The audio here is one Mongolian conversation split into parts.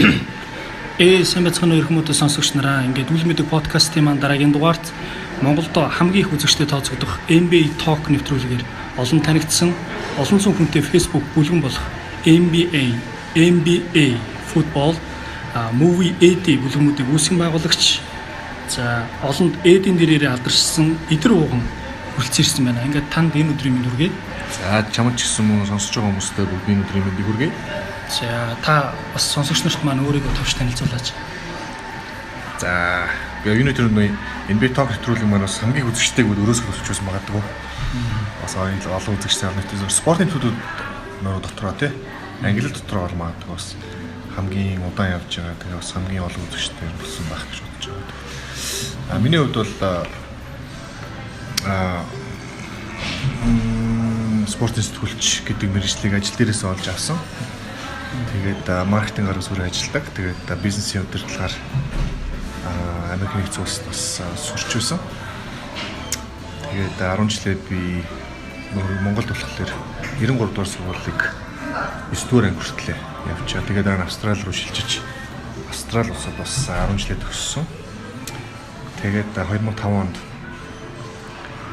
Сайн байцгаана уу хүмүүс сонсогч нараа. Ингээд үл мэдэг подкастын маань дараагийн дугаарт Монголд хамгийн их үзэгчтэй тооцогдох NBA Talk нэвтрүүлгээр олон танигдсан, олон зуун хүнтэй Facebook бүлгэн болох NBA Football Movie AD бүлгэмүүдийг үүсгэн байгуулагч олонд AD-ийн дээрээ алдаршсан Идэр ууган хүрэлцээрсэн байна. Ингээд танд энэ өдрийн мэнд хүргэе. За чамд ч гэсэн мөн сонсож байгаа хүмүүстээ бүгдийн өдрийн мэндийг хүргэе. За та бас сонсогч нарт маань өөрийгөө товч танилцуулаач. За энэ өдрийн NBA Talk нэвтрүүлэг маань бас хамгийн үзэгчтэйг өрөөсөө өсөж магадгүй. Бас олон үзэгчтэй орнотын спортын төдүүд нөр дотроо тий. Англи дотроо бол магадгүй бас хамгийн удаан явж байгаа. Тэгээ бас хамгийн олон үзэгчтэй болсон байх гэж бодож байгаа. Миний хувьд бол спортын сэтгүүлч гэдэг мэргэжлийг ажил дээрээс олж авсан. Тэгээд маркетинг гаргаж сүрээ ажилладаг. Тэгээд бизнесийн удирдлагаар Америк нэгдсэн улсад бас сурч байсан. Тэгээд 10 жилээ би Монголд болохоор 93 дугаар сургуулийг 9 дугаар анги хүртлээ явчаа. Тэгээд дараа нь Австрали руу шилжиж Австрали улсад бас 10 жилээ төгссөн. Тэгээд 2005 онд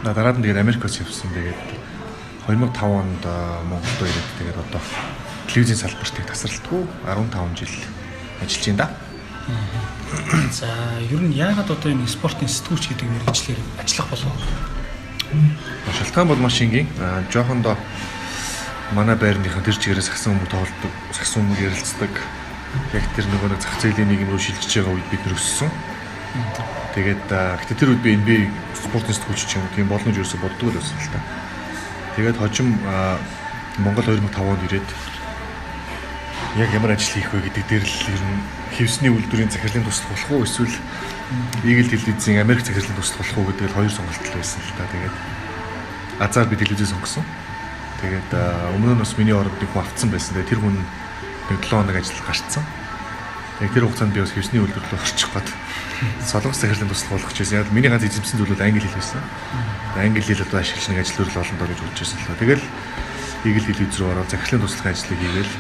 дараад нь тэгээд Америкоос явсан. Тэгээд 2005 онд Монголд ирээд тэгээд одоо телевизийн салбартыг тасралтгүй 15 жил ажиллаж байна да. За ер нь яагаад одоо энэ спортын сэтгүүлч гэдэг мэргэжлэр ажиллах болов? Шалтгаан бол маш энгийн. Жоохондоо манай байрныхан тэр чигээрээ сагсан хүмүүс тоглодог, сагсан хүмүүс ярилцдаг. Яг тэр нөгөө зах зээлийн нийгэм рүү шилжиж байгаа үед бид өссөн. Тэгээд гэтээ тэр үед би NBA спортын сэтгүүлч юм тийм боломж юусоо боддог л байсан л та. Тэгээд хожим Монгол 2005 онд ирээд яг ямар ажил хийх вэ гэдэг дээр л ер нь хевсний үйлдвэрийн захирлын туслах болох уу эсвэл Eagle телевизийн Америк захирлын туслах болох уу гэдэг л хоёр сонголт л байсан л та. Тэгээд азар би телевизээ сонгосон. Тэгээд өмнө нь бас миний оронд нэг хүн автсан байсан. Тэгээд тэр хүн нэг 7 хоног ажил гарцсан. Тэгээд тэр хугацаанд би бас хевсний үйлдвэрлэл орчих гээд солонгос захирлын туслах болох ч гэсэн яг миний ганц эзэмсэн зүйл бол англи хэл байсан. Англи хэл одоо ашиглаж нэг ажил төрөл олондоо гэж бодож байсан л. Тэгэл Eagle телевиз рүү ороод захирлын туслахын ажлыг хийгээл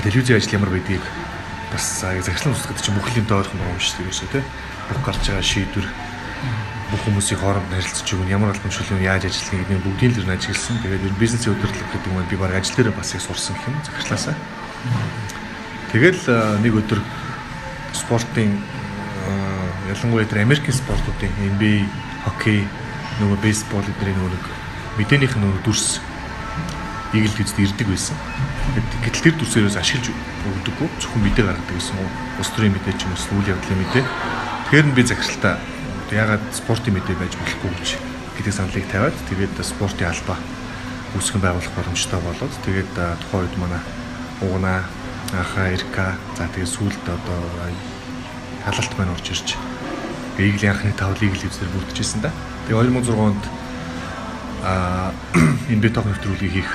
телевизийн ажил ямар байдгийг бас захирлын туслах гэдэг чинь бүх юм доорхон байгаа юм шүү дээ тий. Бүх гарч байгаа шийдвэр бүх хүмүүсийн хооронд харилцаж өгнө ямар албан чөлөөнд яаж ажиллах гэдэг бүгдийг л ажигласан. Тэгээд ер нь бизнесийн удирдлага гэдэг нь би баг ажил дээр бас их сурсан гэх юм захирлаасаа. Тэгэл нэг өдөр спортын ялангуяа тэр Америкийн спортуудын NBA, хоккей, нөгөө бейсбол эдний нөгөө мэдээнийх нь нөгөө дүрс Eagle телевизд ирдэг байсан. Гэтэл тэр дүрсээрээс ашиглаж өгдөггүй зөвхөн мэдээ гаргадаг гэсэн үү. Ус төрийн мэдээ ч юм уу үйл явдлын мэдээ. Тэгэхээр нь би захиралтаа ягаад спортын мэдээ байж болохгүй гэдэг саналыг тавиад тэгээд спортын албаа үүсгэн байгуулах боломжтой болоод тэгээд тухайн үед манай Угнаа, Аха, Ирка за тэгээд сүүлд одоо халалт маань орж ирж Eagle-ийн анхны тавл Eagle телевизээр бүрдчихсэн да. Тэгээд 2006 онд NBA Talk нэвтрүүлгийг хийх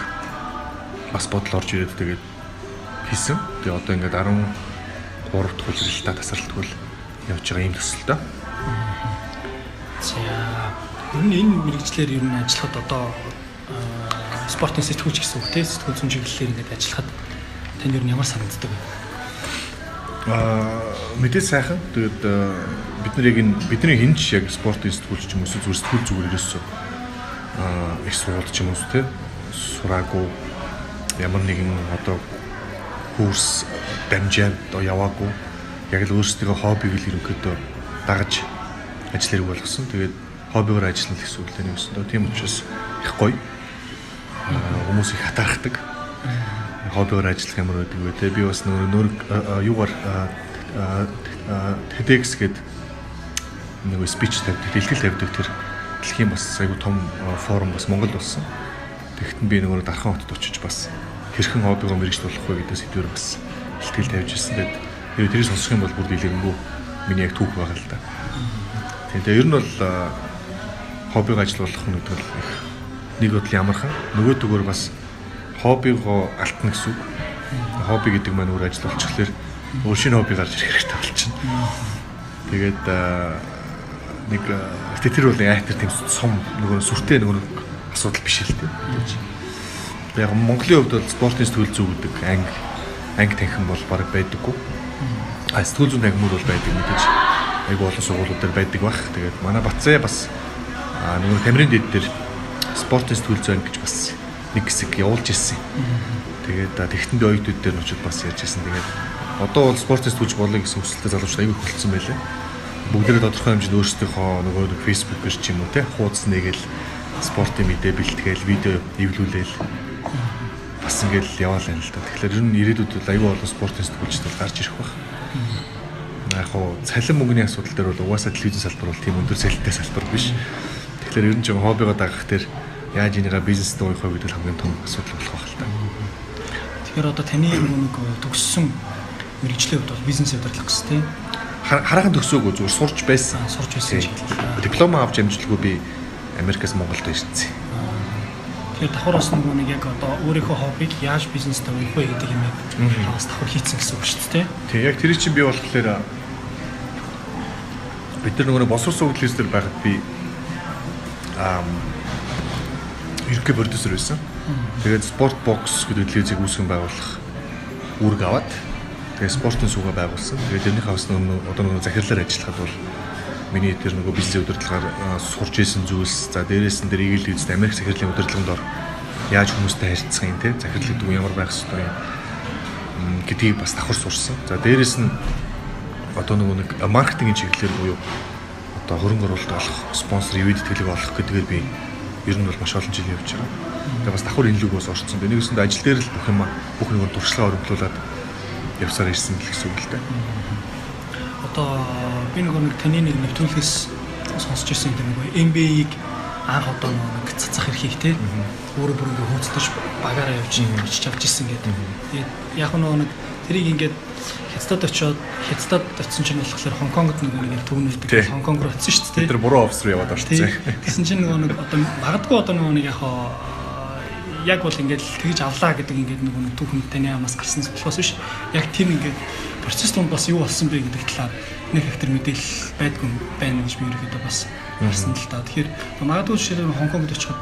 бас бодол орж ирээд тэгээд хийсэн. Тэгээ одоо ингээд 13 дахь хүлээлттэй тасралтгүй явж байгаа юм төсөлтөө. За ер нь энэ мэргэжлэр ер нь ажиллахад одоо спортын сэтгүүлч гэсэн үг тийм сэтгүүл зүйн чиглэлээр ингээд ажиллахад тань ер нь ямар санагддаг вэ? Мэдээ сайхан. Тэгээд бид нар яг бидний хинч яг спортын сэтгүүлч юм уу зүгээр сэтгүүл зүгээр ерөөсөө их сурвалж ч юм уу тийм сураагүй ямар нэгэн одоо курс дамжаад яваагүй яг л өөрсдөө хоббиг л ерөнхийдөө дагаж ажил хэрэг болгосон. Тэгээд хоббигаар ажиллах гэсэн үг л нэг өссөн. Тийм учраас их гоё. Хүмүүс их хатаархдаг. Хоббигаар ажиллах ямар байдаг вэ те. Би бас нөр юугаар TEDx гэдэг нэг спич тавьдаг, дэлгэл тавьдаг тэр дэлхийн бас айгу том форум бас Монголд болсон. Тэгэхдээ би нөгөө Дархан хотод очиж бас хэрхэн хоббигоо мэргэжлүүлэх вэ гэдэг сэдвээр бас бэлтгэл тавьж ирсэн. Тэгээд тэрийг сонсох юм бол бүр дийлэнгүй миний яг түүх байгаа л да. Тэгээд ер нь бол хоббиг ажиллах нь гэдэг л нэг бодол ямархан нөгөөдөгөр бас хоббигоо алтна гэсэн үг. Хобби гэдэг маань өөр ажил болчихлоор өөр шинэ хобби гарч ирэх хэрэгтэй болчихно. Тэгээд нэг тэр бол яатар тийм сум нөгөө сүртэй нөгөө асуудал биш л дээ. Яг Монголын хувьд бол спортын сэтгүүл зүй гэдэг анги танхим бол баг байдаггүй. Сэтгүүл зүйн агмууд бол байдаг мэдээж. Айгу олон сургуулиуд дээр байдаг бах. Тэгээд манай Батцаа бас нөгөө Тамирын дэд дээр спортын сэтгүүл зүйн гэж бас нэг хэсэг явуулж ирсэн. Тэгээд тэгтэн би оюутнууд дээр нь очиод бас ярьж ирсэн. Тэгээд одоо бол спортын сэтгүүлч болъё гэсэн хүсэлтэй залуучууд айгүй хөлдсөн байлээ. Бүгдээрээ тодорхой хэмжээнд өөрсдийнхөө нөгөө нэг фэйсбүүкээр ч юм уу те хуудас нэгээл спортын мэдээ бэлтгээл видео эвлүүлээл бас ингээл яваал байна л да. Тэгэхээр ер нь ирээдүйд бол айгүй олон спортын сэтгүүлчд бол гарч ирэх баг. Яг хоо цалин мөнгөний асуудал дээр бол угаасаа телевизийн салбар бол тийм өндөр цалинтай салбар биш. Тэгэхээр ер нь ч хоббигоо дагах дээр яаж энийгээ бизнест уух вэ гэдэг хамгийн том асуудал болох байх л та. Тэгэхээр одоо таны нэг төгссөн мэргэжлийн хувьд бол бизнес удирдлага гэсэн тийм хараахан төгсөөгүй зүгээр сурч байсан. Сурч байсан. Диплом авч амжилтгүй би Америкаас Монголд ирсэн. Тэгэхээр давхар бас нэг яг одоо өөрийнхөө хоббиг яаж бизнестэй уух вэ гэдэг юм яг бас давхар хийцэн гэсэн үг шүү дээ. Тэг яг тэр чинь би болохоор бид нар нөгөө босрос суглалс дээр байхад би ерөнхий продюсер байсан. Тэгээд спорт бокс гэдэг телевизийг үүсгэн байгуулах үүрэг аваад тэгээд спортын суугаа байгуулсан. Тэгээд тэрний хавс одоо нөгөө захирлаар ажиллахад бол миний тэр нөгөө бизнес удирдлагаар сурч исэн зүйлс за дээрээс нь тэр эгэл үзд Америк захирлын удирдлаганд ор яаж хүмүүстэй харьцах юм те захирлын дүү ямар байх ёстой юм гэдгийг бас давхар сурсан. За дээрээс нь одоо нөгөө нэг маркетингийн чиглэлээр буюу одоо хөрөнгө оруулалт олох, спонсор ивэд тэтгэлэг олох гэдгээр би ер нь бол маш олон жил явж байгаа. Тэгээ бас давхар энэ лүг бас орцсон. Нэгсэнд ажил дээр л бүх нэг туршлагаа өргөжлүүлээд явсаар ирсэн гэсэн үг л дээ. Одоо би нэг таны нэг нэвтрүүлгээс сонсч ирсэн тэр нэг MBA-ийг анх одоо нэг цацах эрхийг те өөрөө бүрийгээ хөөцөлдөж багаараа явж авч ирсэн гэдэг. Тэгээд яг нэг тэрийг ингээд хятадд очсон чинь болохоор Хонконгод нэг төвнөлдөг Хонконг руу очсон шүү дээ. Тэр буруу офс руу яваад орчихсон. Тэгсэн чинь нэг одоо магадгүй одоо нэг яг бол ингээд тэгж авлаа гэдэг ингээд нэг түүхэнд таны амнаас гарсан болохоос биш. Яг тийм ингээд процесс донд бас юу болсон бэ гэдэг талаар нэг их тэр мэдээлэл байдгүй байна гэж би ерөөдөө бас харсан л та. Тэгэхээр магадгүй жишээлбэл Хонконгд очиход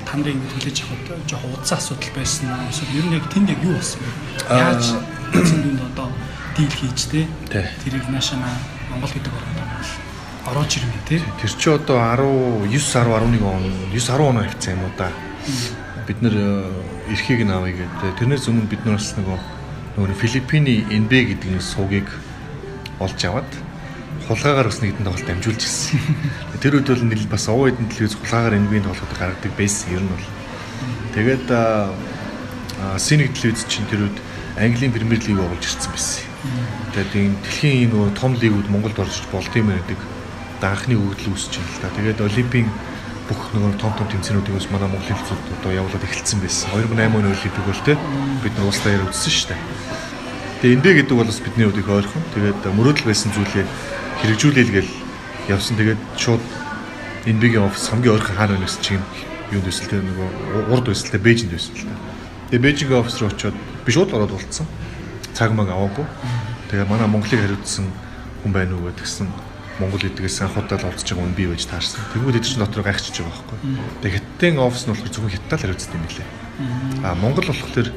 та нарын ингээд хүлээж авах жоохон удсан асуудал байсан аа. Эсвэл ер нь яг тэнд яг юу болсон бэ? Яаж зүүн одоо дийл хийж те тэрийг наашаа Монгол гэдэг ороод ирмээ те. Тэр чи одоо 19 10 11 он 9 10 он хэвцээ юм уу да. Бид нэр эрхийг нь авъя гэдэг. Тэрнээс өмнө бид нар бас нөгөө Филиппиний NBA гэдэг нэг суугийг олж аваад хулгайгаар бас нэгэн тоглолт амжуулж ирсэн. Тэр үед бол нэл бас овоо эдэн телевиз хулгайгаар NBA-ийн тоглолтод гаргадаг байсан ер нь бол. Тэгээд Синэг телевиз чинь тэр үед Английн Премьер лиг оруулж ирсэн байсан. Тэгээд энэ дэлхийн нөгөө том лигүүд Монголд орж болд юм гэдэг анхны өгдөл үүсэж байна л да. Тэгээд Олимпийн бүх нөгөө том тэмцээнүүдийг бас манай Монголын хэлцүүд одоо явуулаад эхэлсэн байсан. 2008 оны Олимпик бол те бид нар улс даяар үзсэн шүү дээ. Тэгээ NBA гэдэг бол бас бидний хувьд их ойрхон. Тэгээд мөрөөдөл байсан зүйлээ хэрэгжүүлээл гээл явсан. Тэгээд шууд NBA-ийн офис хамгийн ойрхон хаана байна гэсэн чинь юунд байсан те нөгөө урд байсан те Бээжинд байсан л та. Тэгээ Бээжингийн офис руу очиод би шууд ороод болцсон. Цаг маг аваагүй. Тэгээ манай Монголыг хариуцсан хүн байна уу гэдгсэн Монгол эдгээс анхудаа л олдож байгаа хүн бий байж таарсан. Тэгвэл эд чинь дотор гайхчихж байгаа байхгүй. Тэгээ Хятадын офис нь болохоор зөвхөн Хятадаар хариуцдаг юм билээ. Монгол болохоор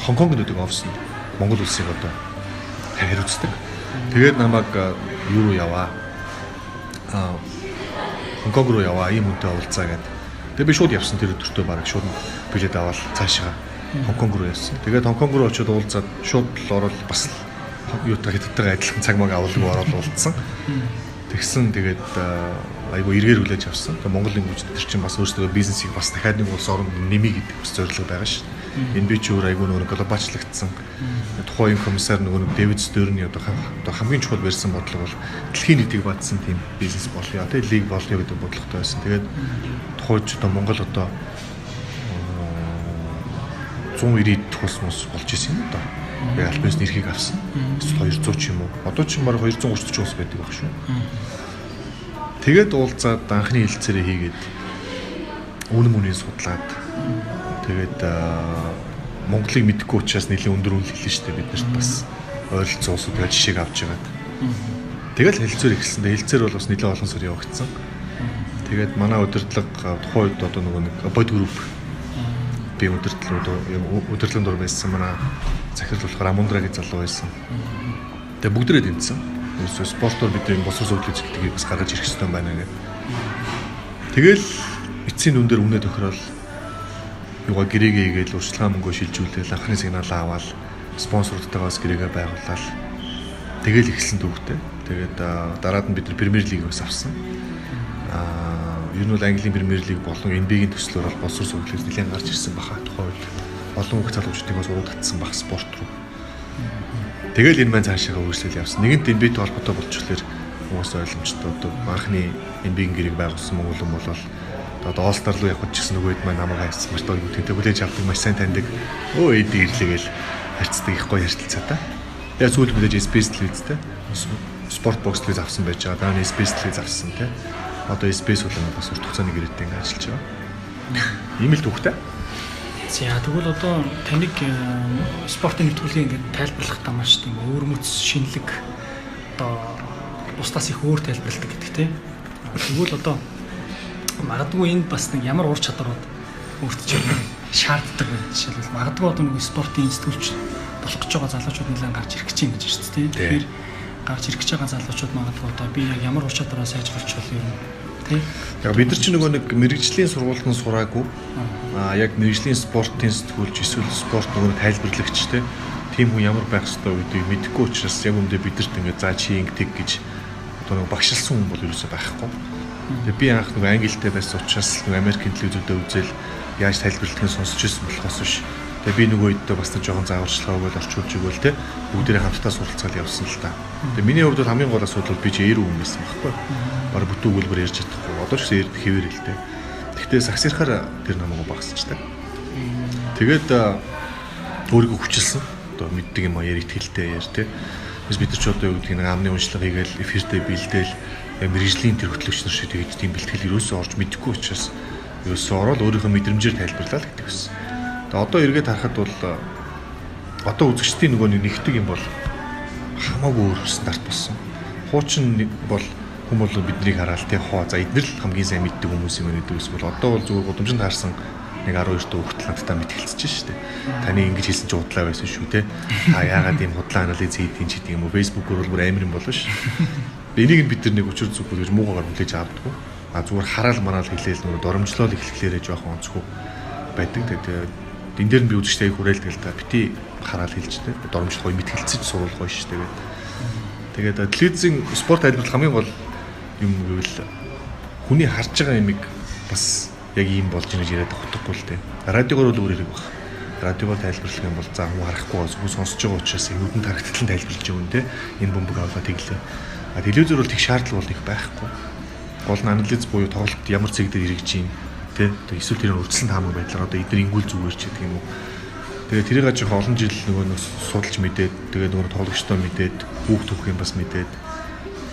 Хонконгд үүдэг офис нь Монгол улсыг одоо хариуцдаг. Тэгээд намайг юу руу яваа. Хонконг руу яваа. Ийм үнтэй уулзаа гэдэг. Тэгээ би шууд явсан тэр өдөртөө бараг шууд билет аваад цаашаа Хонконг руу явсан. Тэгээд Хонконг руу очиод уулзаад шууд л ороод бас юутаа Хятадтай адилхан цаг маг авалгүй ороод уулзсан. Тэгсэн тэгээд айгу эргээр хүлээж авсан. Тэгээд Монголын гүйцэд тэр чинь бас өөрсдөө бизнесийг бас дахиад нэг улс оронд нэмий гэдэг бас зорилго байгаа шүү дээ. Энэ би ч өөр айгу нөгөө глобалчлагдсан. Тухайн комиссар нөгөө Дэвид Стёрний одоо хамгийн чухал барьсан бодлого бол дэлхийн нийтийг баатсан тийм бизнес болё. Тэгээд лиг болё гэдэг бодлоготой байсан. Тэгээд тухайд одоо Монгол одоо 190-д тус болж исэн юм да. Яг альбис нэрхийг авсан. 200 ч юм уу. Одоо ч баг 230 ус байдаг баг шүү. Тэгээд уулзаад анхны хэлцээрээ хийгээд үнэн мөнийн судлаад тэгээд Монголыг мэдхгүй учраас нэлийн өндөр үнэл хэлнэ шүү дээ бид нарт бас ойролцоо усууд тэгээд жишээг авч яагаад. Тэгэл хэлцээр эхэлсэн. Хэлцээр бол бас нэлийн олон сар явагдсан. Тэгээд манай удирдлага тухайн үед одоо нөгөө нэг бод групп би өдөрлөнд дур байсан манай захирал болохоор Амундра гэж залуу байсан. Тэгээ бүгдээрээ тэмцсэн. Ерөөсөө спортоор бид энэ босрол зөвлөж гэдгийг бас гаргаж ирэх хэрэгтэй байна гэдэг. Тэгэл эцсийн дүн дээр үнэ тохирол юугаа гэрээгээ хийгээл урьдчилан мөнгөө шилжүүлээл анхны сигнал аваад спонсоруудтайгаас гэрээгээ байгуулаад тэгэл эхэлсэн төвхтэй. Тэгээд дараад нь бид нар Премьер лиг бас авсан. Ер нь бол Английн Премьер лиг болон NBA-ийн төслөөр бол боловсрол сургуулиуд нэлээд гарч ирсэн баха. Тухайн үед олон бүх залуучдыг бас урагдсан бах спорт руу. Тэгэл энэ маань цаашаа үргэлжлэл явсан. Нэгэнт NBA-тэй холбоотой болчихлоор хүмүүс ойлгомжтой. Одоо анхны NBA-ийн гэрэг байгуулсан Монголын бол одоо All-Star руу явах гэсэн нөгөөд маань намайг хайцсан. Маш гоё тэнтэй хүлээж авдаг, маш сайн таньдаг. Өө эдээ ирлээгээл харьцдаг их гоё харилцалцаа та. Тэгээ сүүл мэдээж SBS телевизтэй спорт бокс телевиз авсан байж байгаа. Дараа нь SBS телевиз авсан тий. Одоо SBS бол бас урт хугацааны гэрээтэй ингээд ажиллаж байгаа. Ийм л түүхтэй. За тэгвэл одоо таныг спортын нэвтрүүлгийг ингээд тайлбарлахдаа маш тийм өөр мөц шинэлэг одоо бусдаас их өөр тайлбарладаг гэдэг тийм. Тэгвэл одоо магадгүй энд бас нэг ямар ур чадварууд өөртөө шаарддаг байх жишээлбэл магадгүй одоо нэг спортын сэтгүүлч болох гэж байгаа залуучууд нэлээд гарч ирэх гэж байна гэж байна тийм. Тэгэхээр гарч ирэх гэж байгаа залуучууд магадгүй одоо би яг ямар ур чадвараа сайжруулах вэ юм тийм. Яг бид нар ч нөгөө нэг мэрэгжлийн сургуультанд сураагүй. Яг мэрэгжлийн спортын сэтгүүлч эсвэл спорт нөгөө тайлбарлагч тийм хүн ямар байх ёстой гэдгийг мэдэхгүй учраас яг өмнөдөө бидэрт ингээд заа чи ингэдэг гэж одоо нэг багшилсан хүн бол ерөөсөй байхгүй. Тэгээ би анх нөгөө англитэй байсан учраас нөгөө Америкийн телевизүүдэд үзэл яаж тайлбарлагыг сонсч ирсэн болохоос биш. Тэгээ би нөгөө үедээ бас нэг жоохон зааварчилгаа өгөөл орчуулж өгөөл те бүгдээрээ хамтдаа суралцаал явсан л та. Тэгээ миний хувьд бол хамгийн гол асуудал би чи ээр хүн байсан байхгүй. Бараг бүтэн өгүүлбэр ярьж чадахгүй. Одоо ч гэсэн ээр хэвээр л те. Гэхдээ саксирахаар тэр намайг багасчдаг. Тэгээд өөрийгөө хүчилсэн. Одоо мэддэг юм яриг тэлтэй яар те. Бид нар ч одоо юу гэдгийг нэг амны уншлага хийгээл эфиртэй бэлдээл мэрэгжлийн тэр хөтлөгч нар шиг тэгээд тийм бэлтгэл ерөөсөө орж мэдэхгүй учраас ерөөсөө ороод өөрийнхөө мэдрэмжээр тайлбарлаа л гэдэг байсан. Тэгээд одоо эргээд харахад бол одоо үзэгчдийн нөгөө нэгтгэг юм бол хамаагүй өөр стандарт болсон. Хуучин бол хүмүүс бол биднийг хараад тий хоо за эдгээр л хамгийн сайн мэддэг хүмүүс юм гэдэг ус бол одоо бол зүгээр гудамжинд харсан нэг 12 дэх хүртэл надтай мэтгэлцэж шүү дээ. Таны ингэж хэлсэн чи худлаа байсан шүү те. Та яагаад ийм худлаа анализ хийдин ч гэдэг юм уу Facebook-оор бол амар юм болно ш. Энийг бид нар нэг учир зүггүй гэж муугаар хүлээж авдаггүй. Зүгээр хараал мараал хэлээл нөгөө доромжлол эхлэхлээрээ жоохон онцгүй байдаг. Тэгээд энэ дээр нь би үзэгчтэй хүрээлдэг л да. Бити хараал хэлж те. Доромжлол гоё мэтгэлцэж сурвал гоё ш. Тэгээд телевизийн спорт тайлбарлах хамгийн гол юм гэвэл хүний харж байгаа юмыг бас яг ийм болж ирж яриад утгагүй л дээ. Радиогоор бол өөр хэрэг баг. Радиогоор тайлбарлах юм бол за хүн харахгүй бас сонсож байгаа учраас нүдэнд харагдтал тайлбарлаж өгөн те. Энэ бөмбөг авлаа тэглээ. Телевизээр бол тэг шаардлага бол их байхгүй. Гол нь анализ буюу тоглолт ямар цэг дээр эргэж юм те. Эсвэл тэр үргэлжлэн таамаг байдлаар одоо эдгээр ингүүл зүгээр ч гэдэг юм уу. Тэгээ тэрийг ажих олон жил нөгөө судалж мэдээд тэгээ нөгөө тоглогчтой мэдээд хүүхд түүх юм бас мэдээд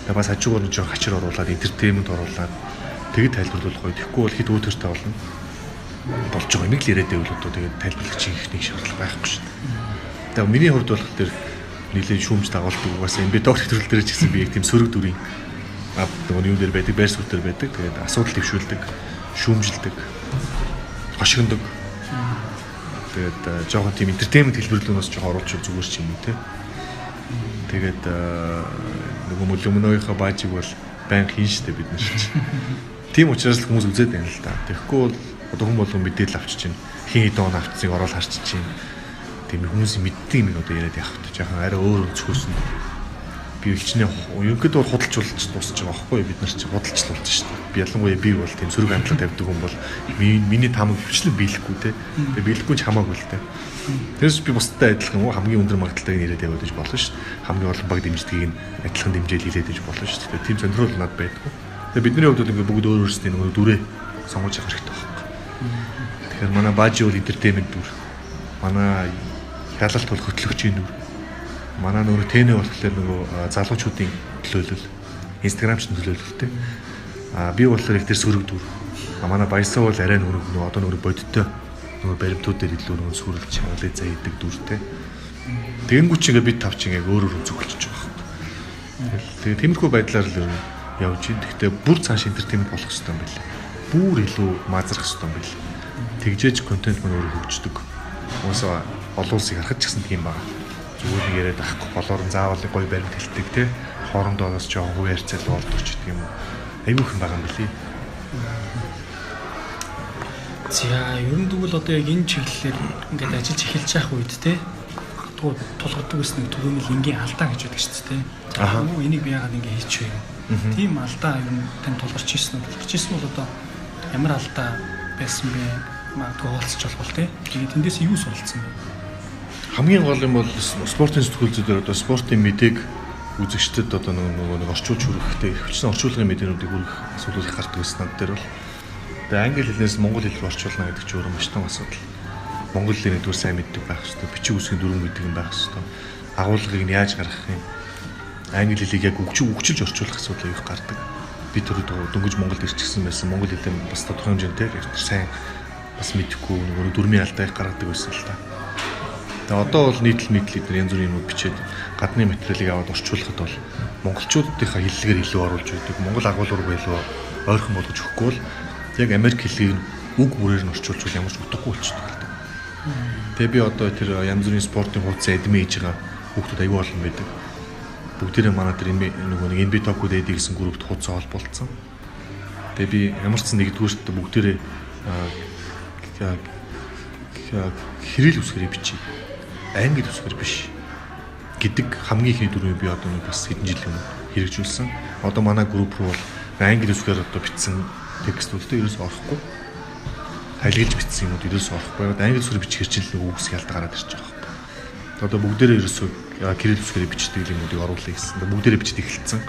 тэгээ бас хажуугаар нь жоо хачир оруулаад энтертеймент оруулаад тэгэд тайлбарлуулах гоё. Тэгэхгүй бол хэд өөдөртэй болно. Болж байгаа юм л яриад байвал одоо тэгээд тайлбарлагч ихний шаардлага байхгүй шүү дээ. Тэгээ миний хувьд бол тэр нийлээ шүүмж дагуулдаг угаасаа энэ би доктор төрөл дээр ч гэсэн би яг тийм сөрөг дүрийн нөгөө юм дээр байдаг, байр суурь дээр байдаг. Тэгээд асуудал төвшүүлдэг, шүүмжилдэг, хошигндог. Тэгээд жоохон тийм энтертеймент хэлбэрлэлөөс жоохон оруулж зүгээр ч юм уу те. Тэгээд нөгөө мөлөмнөөхөө баажиг бол байн хийн штэ бид нар чинь. Тийм учраас л хүмүүс үзээд байна л да. Тэгэхгүй бол одоо хүмүүс болон мэдээлэл авчиж чинь хин хэдэн он авцсыг ороод харчиж чинь тийм хүмүүсийн мэддэг юм одоо яриад явах гэж жоохон арай өөр өнцгөөсөн. Би хичнээн ерөнхийдөө бол худалчлуулж дуусч байгаа байхгүй бид нар чинь худалчлуулж штэ. Би ялангуяа би бол тийм сөрөг хандлага тавьдаг хүн бол миний тамаг хвчлэн биелэхгүй те. Тэгээ биелэхгүй ч хамаагүй л те. Тэрс би бусдад адилхан хамгийн өндөр магадaltaйг нэрэд яваад иж болно шүү. Хамгийн олон баг дэмждгийг нь адилхан дэмжээл хэлээд иж болно шүү. Тэгээ тийм сонирхол надад байдгүй. Тэгээ бидний хувьд бол ингээ бүгд өөр өөрсдийн нөгөө дүрээ сонгож явах хэрэгтэй байна. Тэгэхээр манай баажи бол entertainment дүр. Манай ялалт бол хөтлөгчийн дүр. Манай нөгөө тэнэ болохоор нөгөө залуучуудын төлөөлөл, Instagram-ч төлөөлөлтэй. Би болохоор их тэр сөрөг дүр. Манай баясаа бол арай нөгөө одоо нөгөө бодиттой нөгөө баримтууд дээр илүү нөгөө сүрэлж чаналыг заяадаг дүртэй. Тэгэнгүүт ч ингээ бид тавч ингээ өөрөөр зөвлөж байгаа. Тэгээ тиймэрхүү байдлаар л явж байна. Гэхдээ бүр цааш entertainment болох хэрэгтэй юм байна. Бүр илүү маазрах хэрэгтэй юм байна. тэгжээж контент мань өөрөө хөгждөг. Уусаа олон улсыг харахад ч гэсэн тийм байна. Зүгээр нэг яриад авахгүй болоор нь заавал гоё баримт хэлдэг те. Хоорондоос жоохон хувь ярьцал болдог ч гэдэг юм уу. Айгүй хэн байгаа юм билий. За ер нь тэгвэл одоо яг энэ чиглэлээр ингээд ажиллаж эхэлж явах үед те тулгардаг гэсэн түгээмэл энгийн алдаа гэж байдаг шүү дээ. За энийг би яагаад ингэ хийчихвэ. Тийм алдаа ер нь тань тулгарч ирсэн үү? Тулгарч ирсэн бол одоо ямар алдаа байсан бэ? Магадгүй олцож болох те. Тэгээд тэндээс юу суралцсан бэ? Хамгийн гол юм бол спортын сэтгүүлчдээр одоо спортын мэдээг үзэгчдэд одоо нэг орчуулж хүрэхтэй хөвчсөн орчуулгын мэдээнүүдийг хүргэх асуудал их гардаг гэсэн над дээр бол тэгээ англи хэлнээс монгол хэл рүү орчуулна гэдэг чинь өөрөө маш том асуудал. Монгол хэлийг нэгдүгээр сайн мэддэг байх хэрэгтэй. Бичиг үсгийн дүрм мэддэг юм байх хэрэгтэй. Агуулгыг нь яаж гаргах юм? Англи хэлийг яг өгчилж орчуулах асуудал их гардаг. Би түрүү дөнгөж Монголд ирчихсэн байсан. Монгол хэлээ бас тодорхой хэмжээтэй сайн бас мэдэхгүй нөгөө дүрмийн алдаа их гаргадаг байсан л та. Тэгээ одоо бол нийтлэл эдгээр янз бүрийн юм бичээд гадны материалыг аваад орчуулахад бол монголчуудынхаа хэллэгээр илүү оруулж өгдөг. Монгол агуулгыг илүү ойрхон болгож өгөхгүй бол яг Америк хэлийг үг бүрээр нь орчуулж ямар ч утгагүй болчихдог. Тэгээ би одоо тэр янз бүрийн спортын хуудас эдмэ хийж байгаа хүүхдүүд аюул олон байдаг. Бүгдээрээ манай тэр нөгөө нэг NB Talk-ууд эдий гэсэн группт хуудас холболцсон. Тэгээ би ямар ч нэгдүгüүрт бүгдээрээ хэрэл үсгэрээ бичиж англи үсгээр биш гэдэг хамгийн ихний дүрмийг би одоо нэг бас хэдэн жилийн өмнө хэрэгжүүлсэн. Одоо манай групп руу бол англи үсгээр одоо бичсэн текстүүдтэй ерөөс орохгүй. Хайлгилж бичсэн юмуд ерөөс орохгүй. Англи үсгээр бичих хэрчил нэг үгс ялт гараад ирж байгаа юм. Одоо бүгдээрээ ерөөсөө кирилл үсгээр бичдэг юмнуудыг оруулъя гэсэн. Бүгдээрээ бичиж эхэлсэн.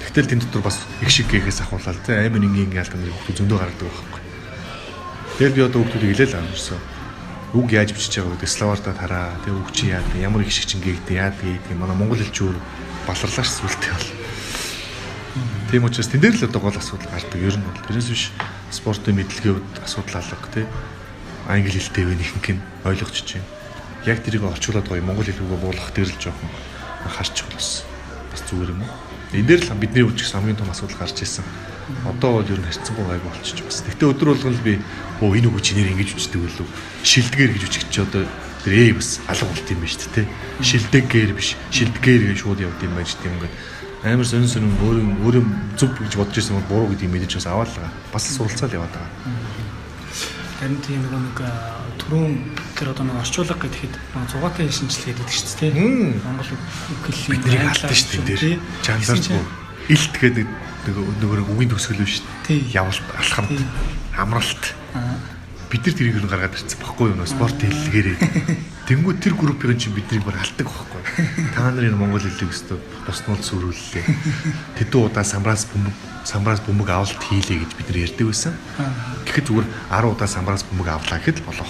Тэгтэл тэн дотор бас их шиг гэхээс ахуулаад амар ингийн ялтан хүмүүс зөндөө гаргадаг байхгүй. Тэгэл би одоо хүмүүсийг хэлээл амарсан. Үг яаж бичиж байгаа гэдэг словартаа тараа. Тэгээ үг чи яа гэдэг ямар их шиг чингээдэг яа гэдэг манай монгол хэлч өөр баларлаач сүлтэй бол. Тийм учраас тэн дээр л одоо гол асуудал гардаг. Ер нь бол тэрнээс биш спортын мэдлэгийн асуудал алга тий. Англи хэлтэй вэ ихэнх нь ойлгож чинь. Яг тэрийг орчуулад гоё монгол хэлгүйгээ буулгах дээр л жоохон харчих болсон. Бас зүгээр юм уу? Энэ дээр л бидний үуч хамгийн том асуудал гарч ирсэн. Одоо бол ер нь харьцангуй гайгүй болчихж байна. Гэтэ өдөр болгон л би энэ үг чинээр ингэж үчдэг үлээ. Шилдгээр гэж үччих чи одоо тэр бас алга болт юм байна шүү дээ. Шилдэггээр биш, шилдгээр гэж шууд явд юм байна ч тийм ингээд амар сонин өөрөө зүв гэж бодож ирсэн бол буруу гэдгийг мэдэж бас аваалгаа. Бас суралцаал яваад байгаа. Харин тийм нэг түрүүн тэр одоо нэг орчуулга гэхэд зугаатай шинжилгээ гэдэг шүү дээ. Монгол үг хэллээ бидний алдсан шүү дээ. Жандарч илт гэдэг нөгөө үгийн төгсгөл биш шүү дээ. Явуулт, алхамт, амралт. Бид нар тэрийг нь гаргаад ирсэн баггүй юу? Спорт хэллэгээрээ. Тэнгүү тэр группийн чинь биднийг бүр алдаг баггүй. Та нарын монгол хэлийг өстө босноол сүрүүллээ. Тэдүү удаа самбраас бөмбөг авалт хийлээ гэж бид нар ярьдаг байсан. Тэгэхэд зүгээр 10 удаа самбраас бөмбөг авлаа гэхэд болох.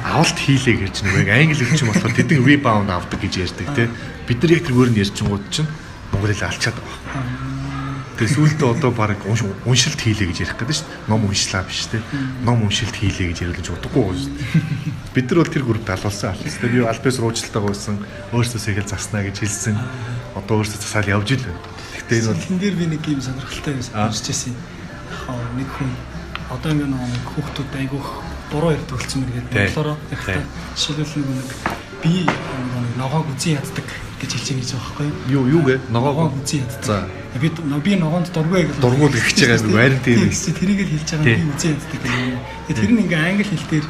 Авалт хийлээ гэж нэг англи хэлч юм болохоор тэдэн rebound авдаг гэж ярьдаг те. Бид нар яг тэргээр нь ярьчингууд чинь монгол хэл алчаад байгаа. Тэгээ сүүлдээ одоо баг уншилт хийлээ гэж ярих гэдэг шүү дээ. Ном уншлаа биш те. Ном уншилт хийлээ гэж яриулж удахгүй шүү дээ. Бид нар бол тэр группт алуулсан. Тэгээ би альбес руучлалтаа гойсон. Өөрсдөө сэхэл заснаа гэж хэлсэн. Одоо өөрсдөө засаал явж ил байна. Гэхдээ энэ бол тэн дээр би нэг юм сонирхолтой юм сонсчихсэн. Нэг хүн одоо ингэ нэг хүүхдүүд айгүйх буруу ярьдаг болсон мэр гэдэг. Болохоор яг жишээлбэл нэг би ногоог үзэн яддаг гэж хэлж байгаа байхгүй юу? Юу гэ? Ногоог үзэн яддаг. Би ногоонд дургүй гэж дургуул гихэж байгаа нэг байран дээр байсан. Тэрийг л хэлж байгаа би үзэн яддаг гэх юм. Тэр нь ингээ англи хэлээр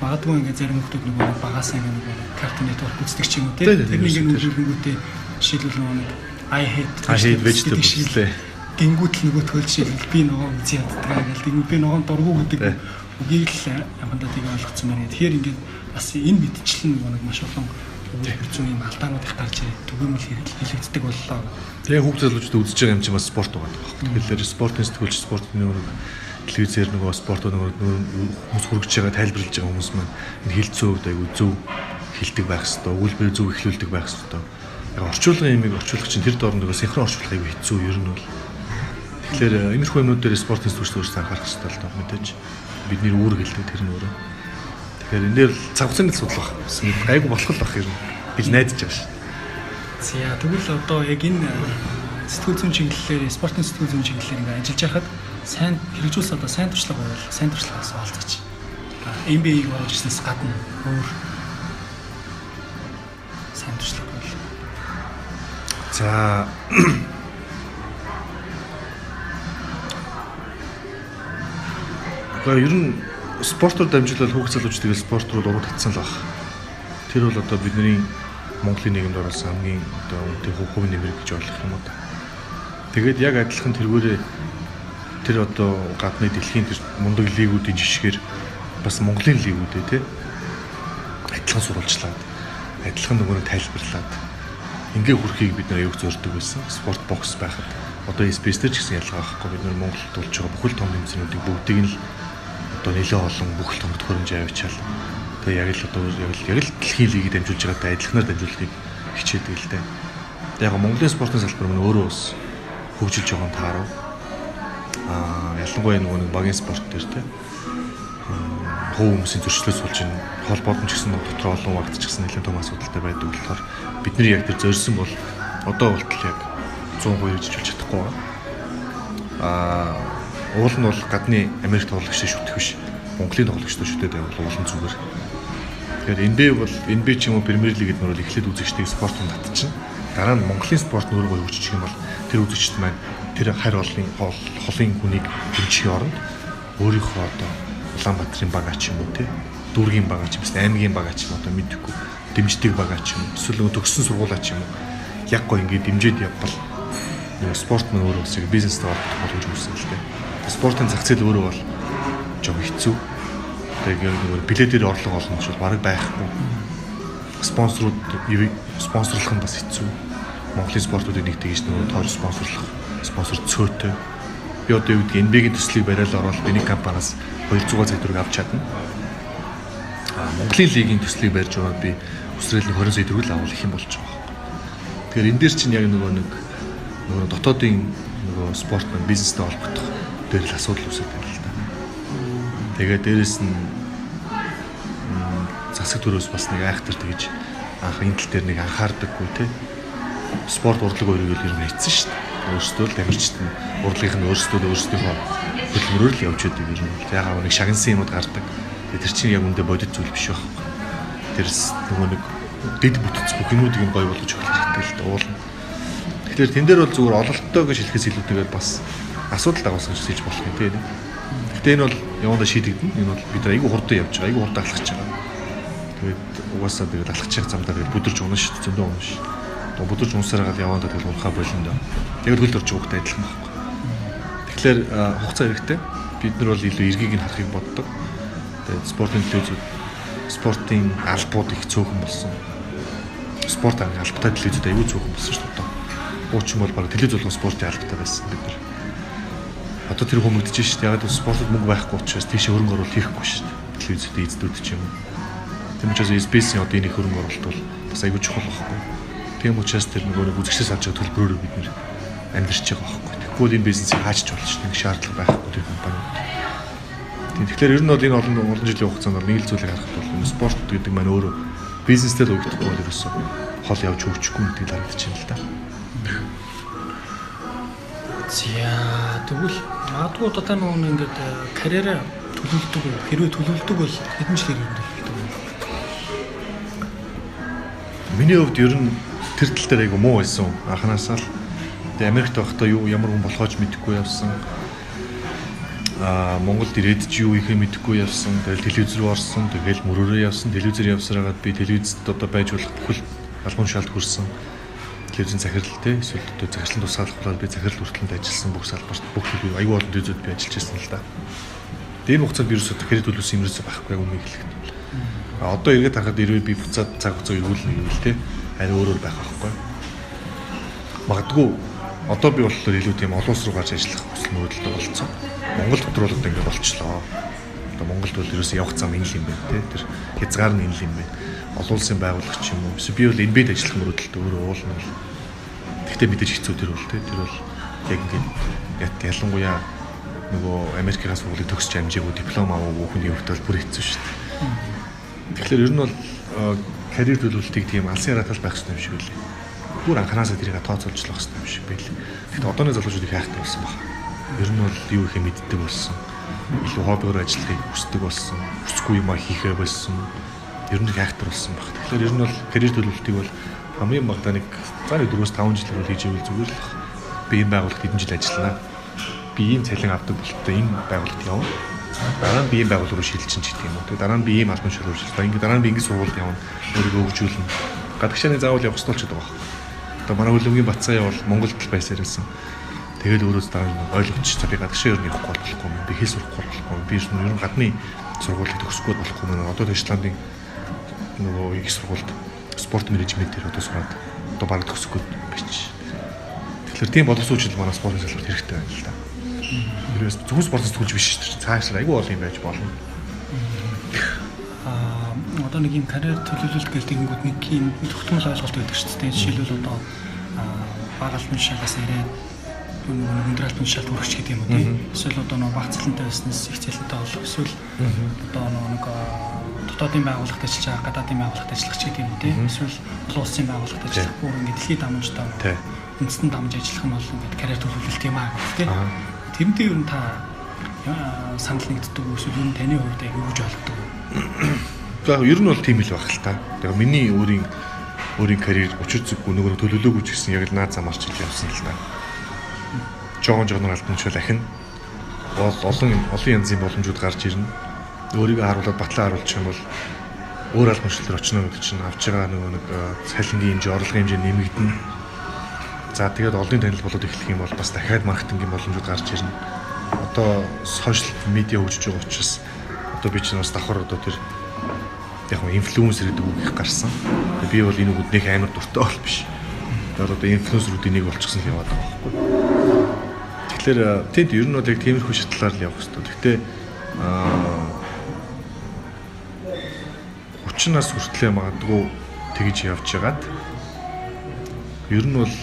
магадгүй ингээ зарим хүмүүс нэг багасаа ингээ Cartoon Network үздэг ч юм уу тийм. Тэр нэг нүгүүтээ жишээлбэл нэг I hate vegetables лээ. Гингүүт л нөгөө төлж жишээлбэл би ногоог үзэн яддаг гэдэг. Би ногоонд дургүй гэдэг үгийг л амандаа тийг ойлгоцсон байна. Тэгэхээр ингээ бас энэ мэдчлэн нэг маш олон зүүн юм алдаанууд их гарч ирээд түгээмэл хэрэглэгддэг боллоо. Тэгээ хүүхд залуучууд үзэж байгаа юм чинь бас спорт байгаа байхгүй. Тэгэхээр спортын сэтгүүлч спортын нөгөө телевизээр нөгөө спортоо нөгөө хүмүүс хүргэж байгаа тайлбарлаж байгаа хүмүүс маань энэ хэл зүйд айгу зөв хэлдэг байх хэвээр, өгүүлбэр зөв эхлүүлдэг байх хэвээр. Яг орчуулгын юмыг орчуулах чинь тэр доор нөгөө синхрон орчуулах айгу хэцүү ер нь бол. Тэгэхээр иймэрхүү юмнууд дээр спортын сэтгүүлч анхаарах хэрэгтэй л доо мэдээж. Бидний үүрэг хэлдэг тэр нь өөрөө. Тэгэхээр энэ дээр цаг хугацааны судал баг. Айгу болох л бах юм гэж найдаж байгаа шүү. За тэгвэл одоо яг энэ сэтгүүл зүйн чиглэлээр спортын сэтгүүл зүйн чиглэлээр ингээ ажиллаж байхад сайн хэрэгжүүлсэн одоо сайн туршлага байвал сайн туршлагаас олцооч. NBA-г оруулж ирснээс гадна өөр сайн туршлага байл. За ер нь спортоор дамжуулаад хүүхд залуучууд тэгээд спорт руу уруу татсан л баг. Тэр бол одоо бидний Монголын нийгэмд орсон хамгийн одоо үнэтэй хувь нэмэр гэж ойлгох юм уу та. Тэгээд яг адилхан тэргүүрээ тэр одоо гадны дэлхийн тэр мундаг лигүүдийн жишгээр бас Монголын лигүүдээ тий адилхан сурвалжлаад адилхан нөгөөрөө тайлбарлаад ингээ хүрхийг бид нэр аяг зорддог байсан. Спорт бокс байхад одоо space дээр ч гэсэн ялгаа байхгүй. Бид нэр Монголд болж байгаа бүхэл том тэмцээнүүдийг бүгдийг нь одоо нэлээд олон бүхэл том төхөөрөмж авчаал. Тэгээ яг л одоо яг л дэлхийн лигийг дамжуулж байгаатай адилханаар дамжуулахыг хичээдэг л дээ. Яг Монголын спортын салбар мань өөрөө бас хөгжилж байгаа нь таарав. Ялангуяа нэг багийн спорт дээр те хувь хүмүүсийн зөрчлөөс болж энэ холбоот нь ч гэсэн дотор олон вагт ч гэсэн нэлээд том асуудалтай байдаг болохоор бидний яг тэр зорьсон бол одоо болтол яг 102 жижүүлж чадахгүй байгаа. Уул нь бол гадны Америк тоглогчтой шүтэх биш. Монголын тоглогчтой шүтээд байвал уулын зүгээр. Тэгэхээр NBA бол NBA ч юм уу Премьер лигэд нөр эхлээд үзэгчдийг спортод татчихна. Дараа нь Монголын спорт нөргөө хөгжиж юм бол тэр үзэгчд маань тэр харь холын хүнийг дэмжихийн оронд өөрийнхөө одоо Улаанбаатарын бага ч юм уу те дүүргийн бага ч юм уу аймгийн бага ч юм одоо мэдхгүй дэмждэг бага ч юм эсвэл төгссөн сургуулаа ч юм уу яг гоо ингээд дэмжиж явбал нэг спорт мөн өөрөө бас бизнестэй холбоотой үүсгэж л те спортын зах зээл өөрөө бол жоо хэцүү. Тэгээд нэг билетээр орлого олно ч бол бараг байхгүй. Спонсорлох нь бас хэцүү. Монголын спортуудыг нэг тэгж нөгөө тоож спонсор цөөтэй. Би одоо юу гэдэг NBA-ийн төслийг бариад ороод биний компаниас 200 сая төгрөг авч чадна. Монголын лигийн төслийг барьж ороод би өсрөлийн 20 сая төгрөг авах их юм болж байгаа. Тэгэхээр энэ дээр чинь яг нөгөө дотоодын нөгөө спорт маань бизнестэй холбогдох дээр л асуудал үүсэж байна л да. Тэгээд дээрэс нь засаг төрөөс бас нэг айхтар тэгж анх энэ тал дээр нэг анхаардаггүй те. Спорт урлаг өөрийгөө л хийцэн шүү дээ. Өөрсдөө л дамжичт нь урлагийнх нь өөрсдөө хөдөлмөрөөр л явж байдаг юм. Ягаад нэг шагнасан юмуд гардаг. Тэр чинь яг үндэ бодит зүйл биш байх. Тэрс нөгөө нэг дэд бүтц бүх юмуудыг нь гой болгож өгөх хэрэгтэй л дуулна. Тэгэхээр тэн дээр бол зүгээр ололттой гэж хэлэхээс илүүтэйгээр бас асуудал дагуулсан гэж хэлж болох юм тийм. Гэтэ энэ бол явандаа шийдэгдэн. Энэ бол бид айгүй хурдан явж байгаа. Айгүй хурдан алхаж байгаа. Тэгээд угаасаа тэгээд алхачих замдаа тэгээд бүдэрч унах шүү дээ. Зөндөө унах шүү. Тэгээд бүдэрч унсараад явандаа тэгээд унахаа болиндоо. Тэгээд хөл орж өгөхтэй адилхан байхгүй. Тэгэхээр хугацаа хэрэгтэй. Бид нар бол илүү эргийг нь харахыг боддог. Тэгээд спортын албууд их цөөхөн болсон. Спорт албатай телевизүүд айгүй цөөхөн болсон шүү дээ. Уучин бол баг телевиз болгон спортын албатай байсан бид нар. Одоо тэр хүмүүдэж шүү дээ. Яг л спортод мөнгө байхгүй учраас тийш хөрөнгө оруулалт хийхгүй шүү дээ. Телевизүүд эзэдүүд ч юм уу. Тийм учраас SBS-ийн одоо энэ хөрөнгө оруулалт бол бас айгүй чухал байхгүй. Тийм учраас тэр нэг үзэгчдээс авч байгаа төлбөрөөр бид нэр амьдарч байгаа байхгүй. Тэгвэл энэ бизнесийг хаачч болно шүү дээ. Шаардлага байхгүй тэр компаниуд. Тэгэхээр ер нь бол энэ олон жилийн хугацаанд бол нэг л зүйлийг харахад бол энэ спорт гэдэг маань өөрөө бизнестэй л угдахгүй бол ерөөсөө хол явж хөгжихгүй гэдэг л харагдаж байна л да. За тэгвэл магадгүй одоо нөгөө ингээд карьераа төлөвлөдөг хэрвээ төлөвлөдөг бол хэдэн жил төлөвлөдөг вэ? Миний хувьд ер нь тэр тал дээр айгу муу байсан. Анханасаа л Америкт байхдаа ямар хүн болохооч мэдэхгүй явсан. Монголд ирээд ч юу ихэ мэдэхгүй явсан. Тэгэл телевиз рүү орсон. Тэгэл мөрөөрөө явсан. Телевизээр явсараад би телевизэд одоо байж болох бүхэл албан шалд хүрсэн. Телевизийн захирал те эсвэл одоо захирлын тусгаалгахлаар би захирал хүртэлд ажилласан бүх салбарт бүх телевиз аюул олон телевизүүд би ажиллаж байсан л да. Тийм хугацаанд вирусод хэрэг төлөвсөн юмрээс байхгүй яг үнийг хэлэхэд. Одоо эргээд харахад ирвэл би буцаад цаг хугацаа эргүүлнэ гэвэл те арай өөрөөр байх байхгүй. Магадгүй одоо би болохоор илүү тийм олон улс руу гарч ажиллах хүсэл мөрөөдөлтэй болцсон. Монгол дотор бол одоо ингэ болчихлоо. Одоо Монголд бол ерөөсөө явах зам энэ л юм байна те. Тэр хязгаар нь энэ л юм байна. Олон улсын байгууллагч юм уу. Би бол NB-д ажиллах мөрөөдөлтэй өөрөө уулна бол. Гэхдээ мэдээж хэцүү тэр бол те. Тэр бол яг ингэ ялангуяа нөгөө Америкийн сургуулийг төгсч амжаагүй диплом аваагүй хүний хувьд бол бүр хэцүү шүү дээ. Тэгэхээр ер нь бол карьер төлөвлөлтийг тийм алсын яратал байх хэрэгтэй юм шиг үлээ. Бүр анханасаа тэрийг тооцоолж болох хэрэгтэй юм шиг байлээ. Гэхдээ одооны залуучууд их хайхтай болсон байна. Ер нь бол юу ихэ мэддэг болсон. илүү хоббиор ажиллахыг хүсдэг болсон. Хүсэхгүй юм хийхээ болсон. Ер нь актер болсон баг. Тэгэхээр ер нь бол карьер төлөвлөлтийг бол хамгийн багадаа нэг 4-5 жилээр хийж ивэл зүгээр л би энэ байгууллагт хэдэн жил ажиллана. Би ийм цалин авдаг болтой энэ байгууллагт явна. Дараа нь би ийм байгууллага руу шилжин ч гэдэг юм уу. Тэгээ дараа нь би ийм албан шуурь шилжлээ. Ингээ дараа нь би ингэ сургуульд явна. Өөрийгөө хөгжүүлнэ. Гадагшааны заавал явах ёстой ч гэдэг байна. Одоо манай хөлөгийн Батцаая бол Монголд л байсаар ирсэн. Тэгэл өөрөөс дараа нь ойлгомж за би гадагшаа ер нь явахгүй болохгүй юм. Би хэл сурахгүй болохгүй юм. Би ер нь гадны сургуулийг төгсөхгүй болохгүй юм. Одоо Таиландын нөгөө их сургуульд спорт менежментээр одоо сураад одоо бараг төгсөхгүй байж. Тэгэхээр тийм боловсруучил манай спортын салбарт хэрэгтэй байна л да. Ерөөс зөвхөн спортоос төгөлж биш шүү дээ. Цаашаа айгүй бол юм байж болно. Одоо нэг юм карьер төлөвлөлт гэдэг нь нэг юм тогтмол ойлголт байдаг шүү дээ. Жишээлбэл одоо бага албан тушаалаас ирээд өндөр албан тушаалд хүрэх гэдэг юм уу тийм. Эсвэл одоо нэг баг цалинтай байснаас их цалинтай болох эсвэл одоо нэг дотоодын байгууллагад ажиллаж байгаа, гадаадын байгууллагад ажиллах ч гэдэг юм уу тийм. Эсвэл олон улсын байгууллагад ажиллах бүр ингээд дэлхийд дамжтай үндэстэн дамж ажиллах нь бол ингээд карьер төлөвлөлт юм аа гэх тийм. Тэрнтэй ер нь та санал нэгддэг үү эсвэл ер нь таны хувьд яг юу гэж ойлгодог вэ? За ер нь бол тийм л байх л та. Тэгээ миний өөрийн карьер учир зүггүй нөгөө төлөвлөөгүй ч гэсэн яг л наад замаарч хэл явсан л та. Жон албан тушаал ахин олон янзын боломжууд гарч ирнэ. Өөрийгөө харуулад батлан харуулчих юм бол өөр албан тушаалд очно гэдэг чинь авч байгаа нөгөө нэг цалингийн хэмжээ, орлогын хэмжээ нэмэгдэнэ. За тэгээд олонний танил болоод эхлэх юм бол бас дахиад маркетингийн боломжууд гарч ирнэ. Одоо сошиал медиа хөгжиж байгаа учраас одоо би чинь бас давхар одоо тэр яг нь инфлюенсер гэдэг үг их гарсан. Би бол энэ үгд нэг амар дуртай бол биш. Тэгээд одоо инфлюенсерүүдийн нэг болчихсон л яваад байгаа байхгүй. Тэгэхээр тэнд ер нь бол яг тиймэрхүү шатлаар л явах хэрэгтэй. Гэхдээ 30 нас хүртлээр магадгүй тэгж явж байгаад ер нь бол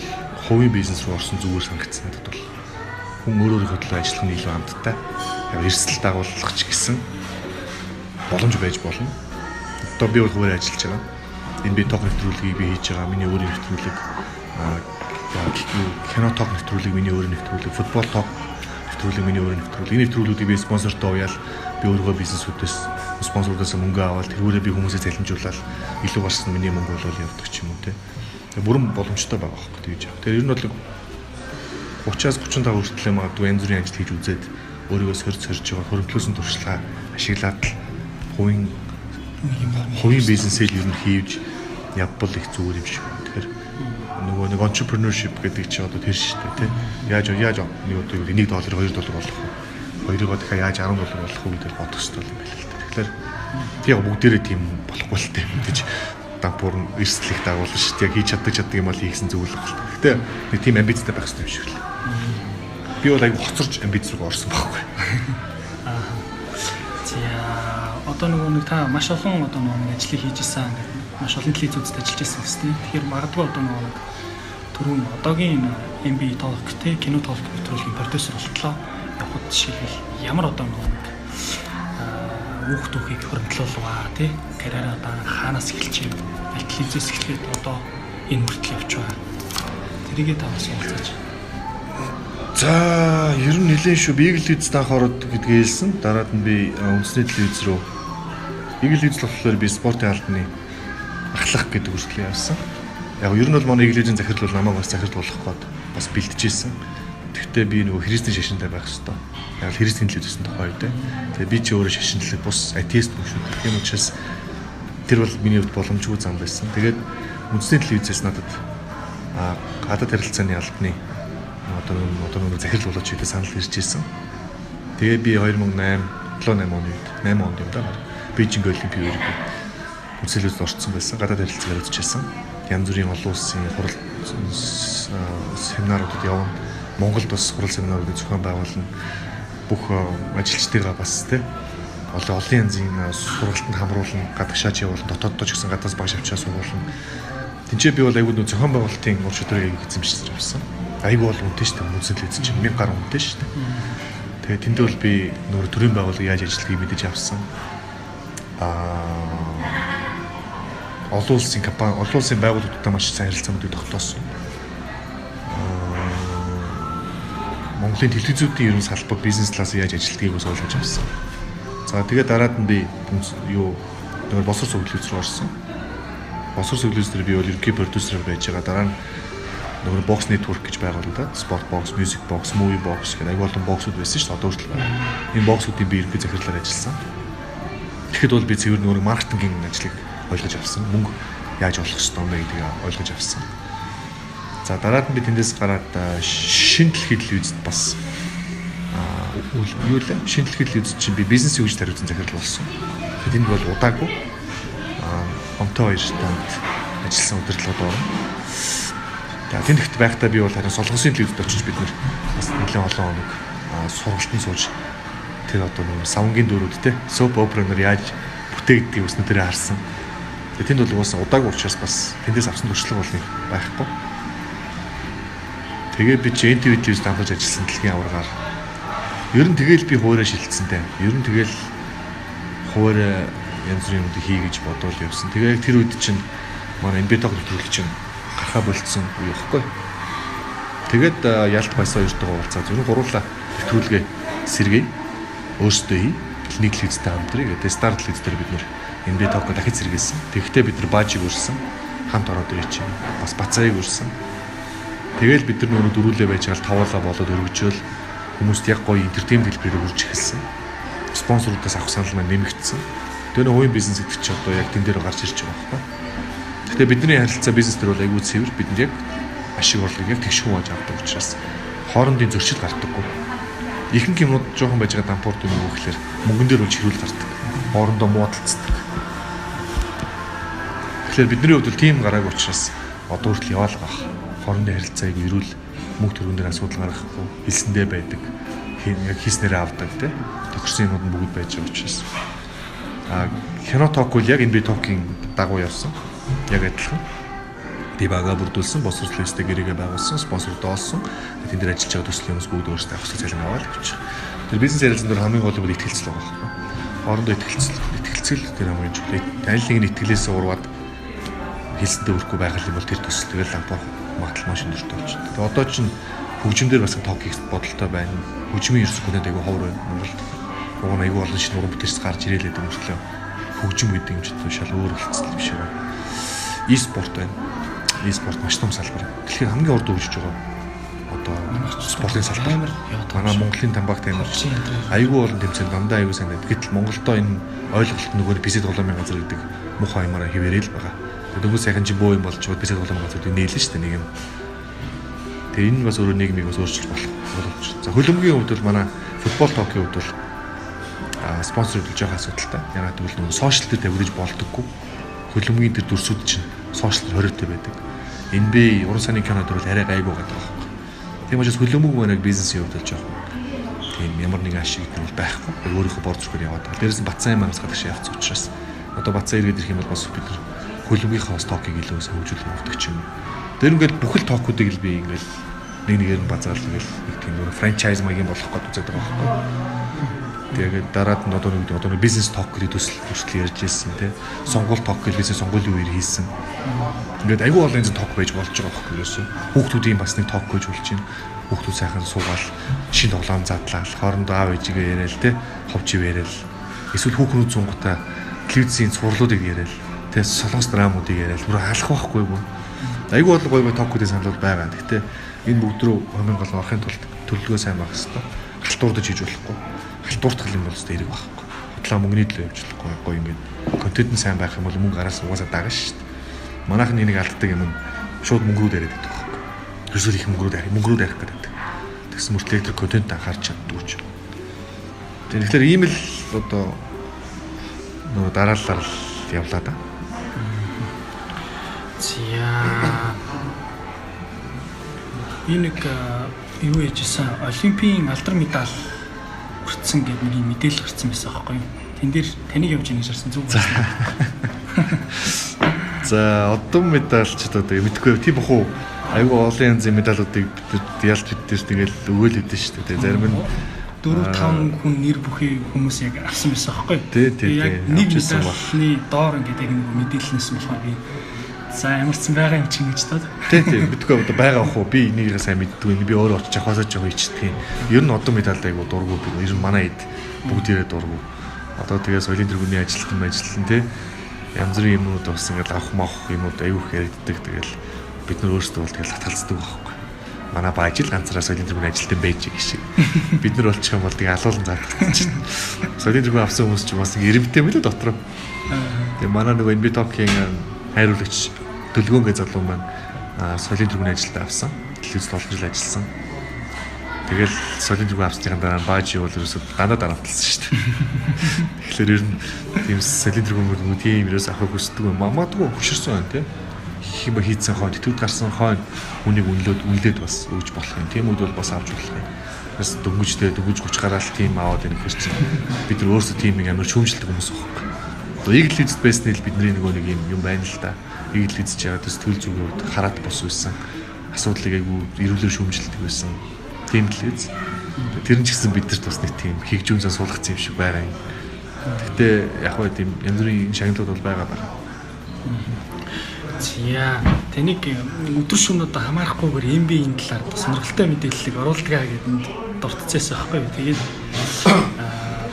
хувийн бизнес руу орсон зүгээр санагдсан надад бол хүн өөрийнхөө төлөө ажиллах нь илүү амттай. Яг эрсдэл дагуулах ч гэсэн боломж байж болно. Одоо би бол хуваар ажиллаж байгаа. Энэ би ток нэвтрүүлгийг би хийж байгаа. Миний өөрийн нэвтрүүлэг кино ток нэвтрүүлэг миний өөрийн нэвтрүүлэг, футбол ток нэвтрүүлэг миний өөрийн нэвтрүүлэг. Энэ нэвтрүүлгүүдийг би спонсортой уяал би өөрийнхөө бизнесүүдээс спонсорудаас мөнгө аваад тэрүүрээ би хүмүүсээ цалинжуулаад илүү гарсан миний мөнгө болол явдаг ч юм уу те. Бүрэн боломжтой байгаа байхгүй тэгж яах. Тэр ер нь бол 30-аас 35 хүртэл магадгүй янз бүрийн ажил хийж үзээд өөрийгөө сорж байгаа хөрөнгөлөөсөн туршлага ашиглаад хувийн бизнесээ ер нь хийж явбал их зүгээр юм шиг байна. Тэгэхээр нөгөө нэг entrepreneurship гэдэг чинь одоо тэр шүү дээ тийм. Яаж нэг одоо $1 $2 болох уу? Хоёроо дахиад яаж $10 болох уу гэдэл бодох хэрэгтэй юм байна л дээ. Тэгэхээр тийм бүгдээрээ тийм болохгүй л тийм гэж дампуур эрсдлийг дагуулна шүү дээ. Яг хийж чаддаг юм бол хийгсэн зүйл баг л. Гэтэ нэг тийм амбицтай байх хэрэгтэй юм шиг л. Би бол айгүй хоцорч амбиц руу орсон байхгүй. Одоо нэг та маш олон одоо нэг ажлыг хийж исэн, маш олон телевизүүдэд ажиллаж исэн үстэй. Тэгэхээр магадгүй одоо нэг түрүүн одоогийн MB Talk те кино Talk нэвтрүүлгийн продюсер болтлоо. Явахд жишээлбэл ямар одоо нэг хүүхд түүхийг хөрөнгөлүүлваа те карьераа одоо хаанаас эхэлж юм, телевизээс эхлээд одоо энэ хүртэл явж байгаа. Тэрийгээ та бас уулзаач. За ер нь нэлээд шүү. Beagle Televizэд анх ороод гэдгээ хэлсэн. Дараад нь би үндэсний телевиз рүү Beagle Televиз болохоор би спортын албаны ахлах гэдэг үргэлжлэл явсан. Яг ер нь бол манай Eagle-ийн захирал бол намайг бас захирал болгох гээд бас бэлтжижсэн. Тэгвэл би нөгөө христийн шашинтай байх хэрэгтэй. Яг л христийн телевизсэн тохой үү. Тэгээ би чи өөрөө шашинлаг бус атеист мөн шүү. Тэгэх юм учраас тэр бол миний хувьд боломжгүй зам байсан. Тэгээд үндэсний телевизээс надад гадаад харилцааны албаны одоо нэг захирал болооч гэдэг санал ирж ирсэн. Тэгээ би 2008 оны үед 8 онд юм да. Бээжинг Олимпийн үеэр үндэслэлд орсон байсан. Гадаад харилцаагаар үзчихсэн. Янз бүрийн олон улсын хурал семинаруудад явна. Монголд бас хурал семинаруудыг зохион байгуулна. Бүх ажилчдыгаа бас тийм олон янзын сургалтанд хамруулна, гадагшаач явуулна, дотооддоо ч гэсэн гадаас багш авчаа сургуулна. Тинчээ би бол айгүй нөө зохион байгуулалтын ур чадварыг эзэмшиж авсан. Айгүй бол үнэтэй шүү дээ. Үндэслэл эзэн чинь 1000 гаруй үнэтэй шүү дээ. Тэгээ тэндээ бол би нөр төрийн байгууллага яаж ажиллахыг мэдэж авсан. Олон улсын компани, олон улсын байгууллагуудтай маш сайн харилцаануудыг тогтоосон. Монголын телевизүүдийн ерөн салбар бизнес талаас яаж ажилтгийг бас ойлгож авсан. За тэгээд дараад нь би нөгөө босор зөвлөлт рүү орсон. Босор зөвлөлт дээр би бол ерөнхий продюсер байж байгаа. Дараа нь нөгөө бокс network гэж байгуулагдаад спорт бокс, music box, movie box гэх аяг олон боксууд байсан шүү дээ. Одоо хүртэл байна. Энэ боксуудын би ерөнхий захирлаар ажилласан. Тэгэхэд бол би цэвэр нөгөө маркетингийн ажлыг ойлгож авсан. Мөнгө яаж олох ёстой юм бэ гэдгийг ойлгож авсан. За дараад нь би тэндээс гараад шинэ дэлхийн телевизэд бас юу лээ? Шинэ дэлхийн телевизэд чинь би бизнесийн үеж тариуцсан захирал болсон. Тэнд бол удаагүй Омтой хоёр танд ажилласан удирдлагад орно. Тэгээд тэнд байхдаа би бол харин солонгосын телевизэд очиж бид нэр бас нэлээд олон хоног сургалтын сууж тэр одоо нэг савнгийн дөрүүд те соп операнер яаж бүтээгдгийг өснөдөрөө харсан. Тэгээд тэнд бол уусаа удаагүй учраас бас тэндээс авсан туршлага бол нэг байхгүй. Тэгээ би NTV телевизэд хамтарч ажилласан дэлхийн аваргаар. Ер нь тэгэл би хуурай шилжсэнтэй. Ер нь тэгэл хуурай янз бүрийн юм хийгэж бодвол явсан. Тэгээ яг тэр үед чинь манай NBT нэвтрүүлэг чинь гарахаа болцсон үе ихгүй. Тэгээд ялт баясаа хоёртойгоо уулзаад ер нь гурлаа нэвтрүүлгээ сэргээе. Өөрсдөө хий. Нэг телевизтэй хамтрыг. Тэгээд Star телевиз дээр бид нэр NBT-г дахиж сэргээсэн. Тэгэхдээ бид нар баажиг өрсөн. Хамт ороод ирээ чинь. Бас бацаыг өрсөн. Тэгэл бид нар нөгөө дөрүүлээ байж байгаа таваалаа болоод өргөжөөл хүмүүст яг гоё энтертейнмент хэлбэрээр үрж эхэлсэн. Спонсоруудаас авах санал маань нэмэгдсэн. Тэр нөгөө хувийн бизнес гэдэг чинь одоо яг тэн дээр гарч ирж байгаа байхгүй. Гэхдээ бидний харилцаа бизнес төр бол айгүй цэвэр. Бид нар яг ашиг орлогыг яг тэгшгүй байж авдаг учраас хоорондын зөрчил гардаггүй. Ихэнх юмнууд жоохон байж байгаа дампуурд юм уу гэхээр мөнгөн дээр үл чирүүл гардаг. Хоорондоо муудалцдаг. Тэгэхээр бидний хувьд тийм гараагүй учраас одоо хүртэл яваал гах. Хоорондын харилцааг эрүүл мөнгө төргөн дээр асуудал гаргахгүй хэлсэндээ байдаг. Яг хийснээрээ авдаг тий. Төгссөн юмуд нь бүгд байж байгаа учраас. Кино ток бол яг NB токийн дагуу явсан. Яг адилхан. Би бага бүрдүүлсэн, босрол телевизтэй гэрээгээ байгуулсан, спонсор доолсон. Тэнд дээр ажиллаж байгаа төслийн хүмүүс бүгд өөрсдөө авах цалин аваад явчих. Тэр бизнес ярилцсан дээр хамгийн гол нь итгэлцэл байгаа байхгүй. Хоорондоо итгэлцэл тэр хамгийн чухал. Аль нэгний итгэлээс урваад хэлсэндээ өрөхгүй байх юм бол тэр төсөл тэгэл лампаа магадлал маш өндөртэй болчихно. Тэгээ одоо чинь хөгжимдөр бас ток хийх бодолтой байна. Хөгжмийн ерс хүнээд айгүй ховор байна Монголд. Уг нь айгүй олон шинэ уран бүтээлч гарч ирээлээд өмчлөө. Хөгжим гэдэг юм чинь шал өөр хэлцэл биш үү. E-спорт байна. E-спорт маш том салбар. Дэлхийн хамгийн урд хөгжиж байгаа. Одоо спортын салбар. Манай Монголын тамбаг тамирч айгүй олон тэмцээнд дандаа айгүй сайн байдаг. Гэтэл Монголдоо энэ ойлголт нөгөө PC тоглоомын газар гэдэг муухай юмараа хിവэрэл байгаа. Дөнгөс сайхан чи боо юм болж бод бисад голом газруудыг нээлэн шүү дээ нэг юм. Тэгээ энэ бас өөрөө нийгмийг бас өөрчилж болох. За хөлбөмбөгийн хувьд бол манай футбол токийн хувьд бол спонсор хөдөлж байгаа асуудалтай. Ягаад гэвэл нөгөө сошиал дээр тавигдаж болдоггүй. Хөлбөмбөгийн тэр дүрсүүд чинь сошиал хориотой байдаг. NBA уран сайны кинод бол арай гайгүй байгаа байхгүй. Тийм учраас хөлбөмбөг манайг бизнесийн хувьд бол жоохон тийм ямар нэгэн ашиг нь байхгүй. Өөрийнхөө бор зүрхээр яваад байгаа. Дээрээс нь Бацаан манаас гадагш явцсан учраас одоо Бацаа иргэд ирэх юм бол бас бид нар хөлбөмбөгийнхөө токийг илүү хөгжүүлэх явдаг ч юм. Тэр ингээд бүхэл токуудыг л би ингээд нэг нэгээр нь базаалал ингээл нэг тийм нэг франчайз маягийн болох гэдэг үзээд байгаа байхгүй. Тэгээд дараад нь одоо нэг бизнес ток гэдэг төсөл хүртэл ярьж ирсэн тий. Сонгуул ток гэж бизнес сонгуулийн үеэр хийсэн. Ингээд айгүй олон зэн ток байж болж байгаа байхгүй юусэн. Хүүхдүүдийн бас нэг ток гэж болж байна. Хүүхдүүд сайхан суугаал шин тоглоом задлаа. Хоорондоо аав ээжигээ яриад тий. Ховж яриад. Эсвэл хүүхнүүд зунгатаа телевизийн цувралуудыг яриад. Тэгээс солонгос драмуудыг яриад. Бүр алах байхгүй юу? Айгүй бол гоё токуудын санал байгаа. Гэхдээ энэ бүгд рүү хамгийн гол орохын тулд төлөвлөгөө сайн байх хэрэгтэй. Халтуурдаж хийж болохгүй. Халтууртгал юм бол өстой хэрэг байхгүй. Худлаа мөнгөний төлөө явж болохгүй. Гоё ингээд контент нь сайн байх юм бол мөнгө араас угаасаа дагна шүү дээ. Манайхан энийг алддаг юм шууд мөнгөрүүд яриад байдаг байхгүй. Ерөөсөө их мөнгөрүүд арих гэдэг. Тэгсэн мөртлөө тэр контент анхаарч чаддгүй ч. Тэгэхээр ийм л одоо нөгөө дараалал явлаа да. Зя. Энэ нэг юу яжсэн Олимпийн алдар медаль хүртсэн гэдэг нэг мэдээлэл гарсан байсан аахгүй юу? Тэн дээр таныг явж ингэж харсан зүг байна. За одон медальчд одоо мэдгүй тийм бах уу? Айгүй олон янзын медалуудыг бид ялж бидээс тэгэл өгөөл өгдөн шүү дээ. Зарим нь 4-5 хүн нэр бүхий хүмүүс яг авсан байсан аахгүй юу? Тий. Яг нэг медальны доор ингээд яг нэг мэдээлэлнээс болохоор би За ямарсан байгаа юм чинь гэж таа. Тийм битгүй одоо байгаа ах уу би энийгээ сайн мэддгүй би өөрөө очиж авахасаа ч явах ичдэг юм. Ер нь одоо медалд айгу дургу би ер нь манай хэд бүгдээрээ дургу. Одоо тэгээ соёлын тэргүүний ажилтан тий янз бүрийн юмнууд бас ингээд авах мах юмуд айгу их яригддаг. Тэгэл бид нар өөрсдөө бол тэгэл хатгалцдаг байхгүй. Манай баажил ганцаараа соёлын тэргүүний ажилтан байж гэх шиг. Бид нар болчих юм бол тэгээ алуулан заатгацсан чинь. Соёлын тэргүүн авсан хүмүүс ч бас ирэмтэй мэлээ дотроо. Тэгээ манай нөгөө NB Talk-ийн хайруулагч Төлгөөнгээ залуу маань соёлын тэргүүний ажилд авсан. Телевизд олон жил ажилласан. Тэгэл соёлын тэргүүн авсныхаа дараа баажи бол ерөөсөд дандаа дарамтлсан шүү дээ. Тэгэхээр ер нь тийм соёлын тэргүүн тийм ерөөс авах хүсдэг юм. Магадгүй хөшөрсөн байна тийм. Хийх юм хийцэн хойно төвд гарсан хойно хүнийг үнэлээд бас өгж болох юм. Тийм үед бол бас авч болох юм. Бас дөнгөжтэй 30 гараал тийм аваад ирэх хэрэг чинь бид нар өөрсдөө тийм амар шүүмжлэлтэй хүмүүс байхгүй. Одоо Eagle Leads байсан нь бидний нөгөө нэг юм байна л да. Eagle Leads ч яагаад сэтгэл зүгөөд хараад бос байсан. Асуудлыг айгу эрүүлэр шүүмжилдэг байсан. Тийм л үз. Тэр нь ч гэсэн бидэрт бас нэг тийм хигжүүнсээ суулгацсан юм шиг байгаа юм. Гэтэ яг хөө тийм янз бүрийн шагналууд бол байгаа. Зя таныг өдөр шөнө одоо хамаарахгүйгээр MB-ийн талаар сонирхолтой мэдээллийг оруулдгаа гэдэг дуртацсан байхгүй юу. Тэгээд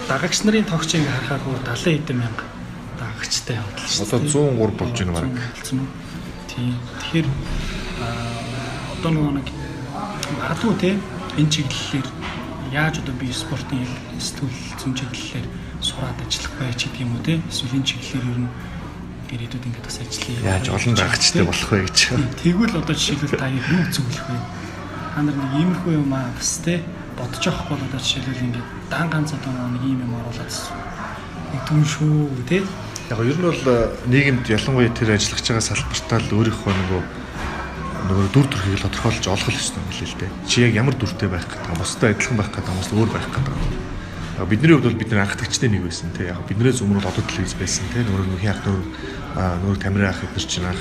дагагч нарын тогч ингээ харахаар 70 хэдэн мянга дагагчтай явдал шүү дээ. Одоо 103 болж байна баг. Тийм. Тэгэхээр одоо нэг хатуу те энэ чиглэлээр яаж одоо би спортын сэтгүүл зүүн чиглэлээр сураад ажиллах байж гэдэг юм уу те. Эсвэл энэ чиглэлээр ер нь ирээдүйд ингээд бас ажиллая. Яаж олон дагагчтай болох вэ гэж. Тэгвэл одоо жишээлбэл та юу зөвлөх вэ? Та нар нэг иймэрхүү юм аа бас те бодож авахгүй бол одоо жишээлбэл ингээд дан ганц одоо нэг юм оруулаад нэг түн шүү те. Яг ер нь бол нийгэмд ялангуяа тэр ажиллаж байгаа салбартаа л өөрийнхөө нөгөө дүр төрхийг л тодорхойлж олох ёстой юм лээ л дээ. Чи яг ямар дүртэй байх гэдэг юм, бусдад адилхан байх гэдэг юм, бусдад өөр байх гэдэг юм. Бидний хувьд бол бид нар анхдагчтай нэг байсан тий. Яг биднээс өмнө бол одод телевиз байсан тий. Нөгөө хин ах нөгөө камера ах эдгээр чинь ах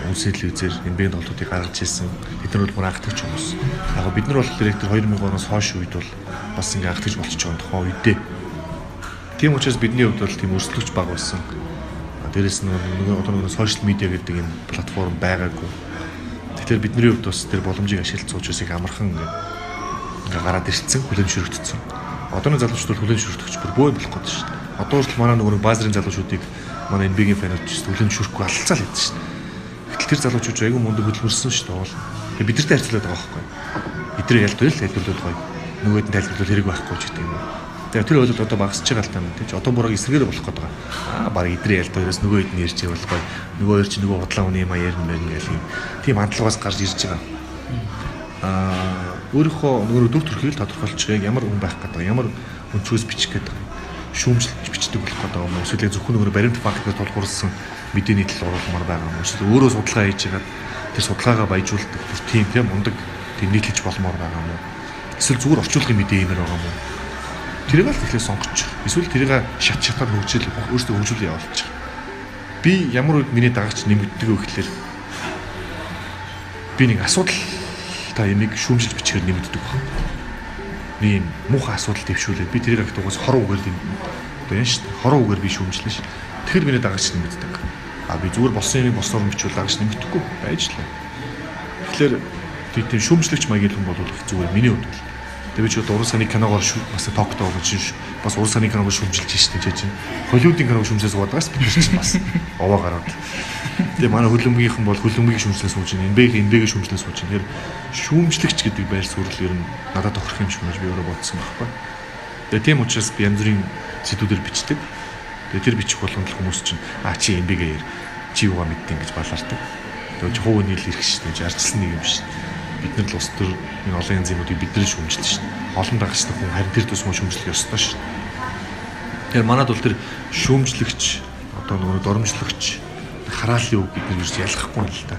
үнсэл телевизээр NBA-ийн тоглолтуудыг гаргаж ирсэн. Бид нар бол бүр анхдагч хүмүүс. Яг бид нар бол директор 2000 оноос хойш үед бол бас ингээ анхдагч болчихж байгаа тухайн үедээ. Тийм учраас бидний хувьд бол тийм өрсөлдөгч баг болсон. Дээрээс нөгөө сошиал медиа гэдэг энэ платформ байгаагүй. Тэгэхээр бидний хувьд бас тэр боломжийг ашиглаж сууж усыг амархан ингээ гараад ирсэн, хүлэмжшөрөгдсөн. Одооны залуучууд хүлэмжшөрөгдөгч бүр бөө болох гэдэг шүү дээ. Одоо хүртэл манай нөгөө баазарын залуучуудыг манай NBA-ийн фанууд ч хүлэмжшөрөхгүй алцаа л хийдэг шүү дээ. Гэтэл тэр залуучууд айгүй мундаг хөдөлмөрсөн шүү дээ. Тэгээ бидэртэй харьцуулаад байгаа байхгүй. Эдрээ ялдвал тайлбарлал гоё. Нөгөөд нь тайлбарлал хэрэг байхгүй ч гэдэг юм. Тэгээ тэр ойлголт одоо багасч байгаа л та юм тийч. Одоо буруу эсрэгээр болох гээд байгаа. Баг эдрээ ялдвалаас нөгөө хэд нь ярьж байвал гоё. Нөгөө хоёр чи нөгөө худлаа үний юм ярина гэх юм. Тийм хандлагаас гарч ирж байгаа. Өөрийнхөө нөгөө дүр төрхийг тодорхойлж яг ямар хүн байх гэдэг, ямар өнцгөөс бичих гэдэг, шүүмжлэж бичдэг болох гэдэг юм уу? Эсвэл зөвхөн нөгөө баримт фактыг тулгуурласан мэдээний тал оруулмаар байгаа юм уу? Эсвэл өөрөө судалгаа хийж байгаа тэр судалгаагаа баяжуулдаг тийм мундаг тийм нийтлэж болмоор байгаа юм уу? Эсвэл зүгээр орчуулгын мэдээ юмэр байгаа юм уу? Тэрийг л тэгэхээр сонгоч. Эсвэл тэрийг шатаар хөгжил өөрсдөө хөгжүүлээ явуулчих. Би ямар үед миний дагагч нэмэгддэг вэ гэхэлэр би нэг асуудал та ямиг шүүмжилж бичгээр нэмэгддэг байна. Нэг муухай асуудал дэвшүүлээд би тэрийг их дугаас хороо үгээр одоо yan шүү дээ. Хороо үгээр би шүүмжлэн ш. Тэгэхээр миний дагагч нэмэгддэг. Би зүгээр болсон юмыг босоор бичвэл дагагч нэмэгдэхгүй байж л. Тэгэхээр тийм шүүмжлэгч маягийн хүн бол их зүгээр миний хувьд. Тэгээ би ч одоо уран саны киногоор бас токтоо гэж бас уран саны киногоор шүүмжилж штэ гэж чинь. Холливуудын киног шүүмжлээс удаагаас бид чинь бас овоо гараад. Тэгээ манай хөлбөмбөгийнхэн бол хөлбөмбөгийн шүүмжлээс сууж байна. NBA-гийн шүүмжлээс сууж байна. Тэгэхээр шүүмжлэгч гэдэг байр суурил ер нь надад тохирох юм шиг би өөрөө бодсон байхгүй. Тэгээ тийм учраас би янз бүрийн сэдвүүдээр бичдэг. Тэгээ тэр бичих болгонд хүмүүс чинь чи NBA-гээр чи юугаа мэддэг гэж балаардаг. Тэгээ чи хувь нийл ирэх шүү дээ. Арчилсан нэг юм шүү. Бид нар л ус төр энэ олон янзын юмуудыг бид нар шүүмжилж шүү. Олон дагагчтай хүн харин тэр тусмаа шүүмжлэх ёстой шүү. Тэгэхээр манад бол тэр шүүмжлэгч одоо нөгөө доромжлогч хараалын үг гэдэг нь юу ялахгүй л та.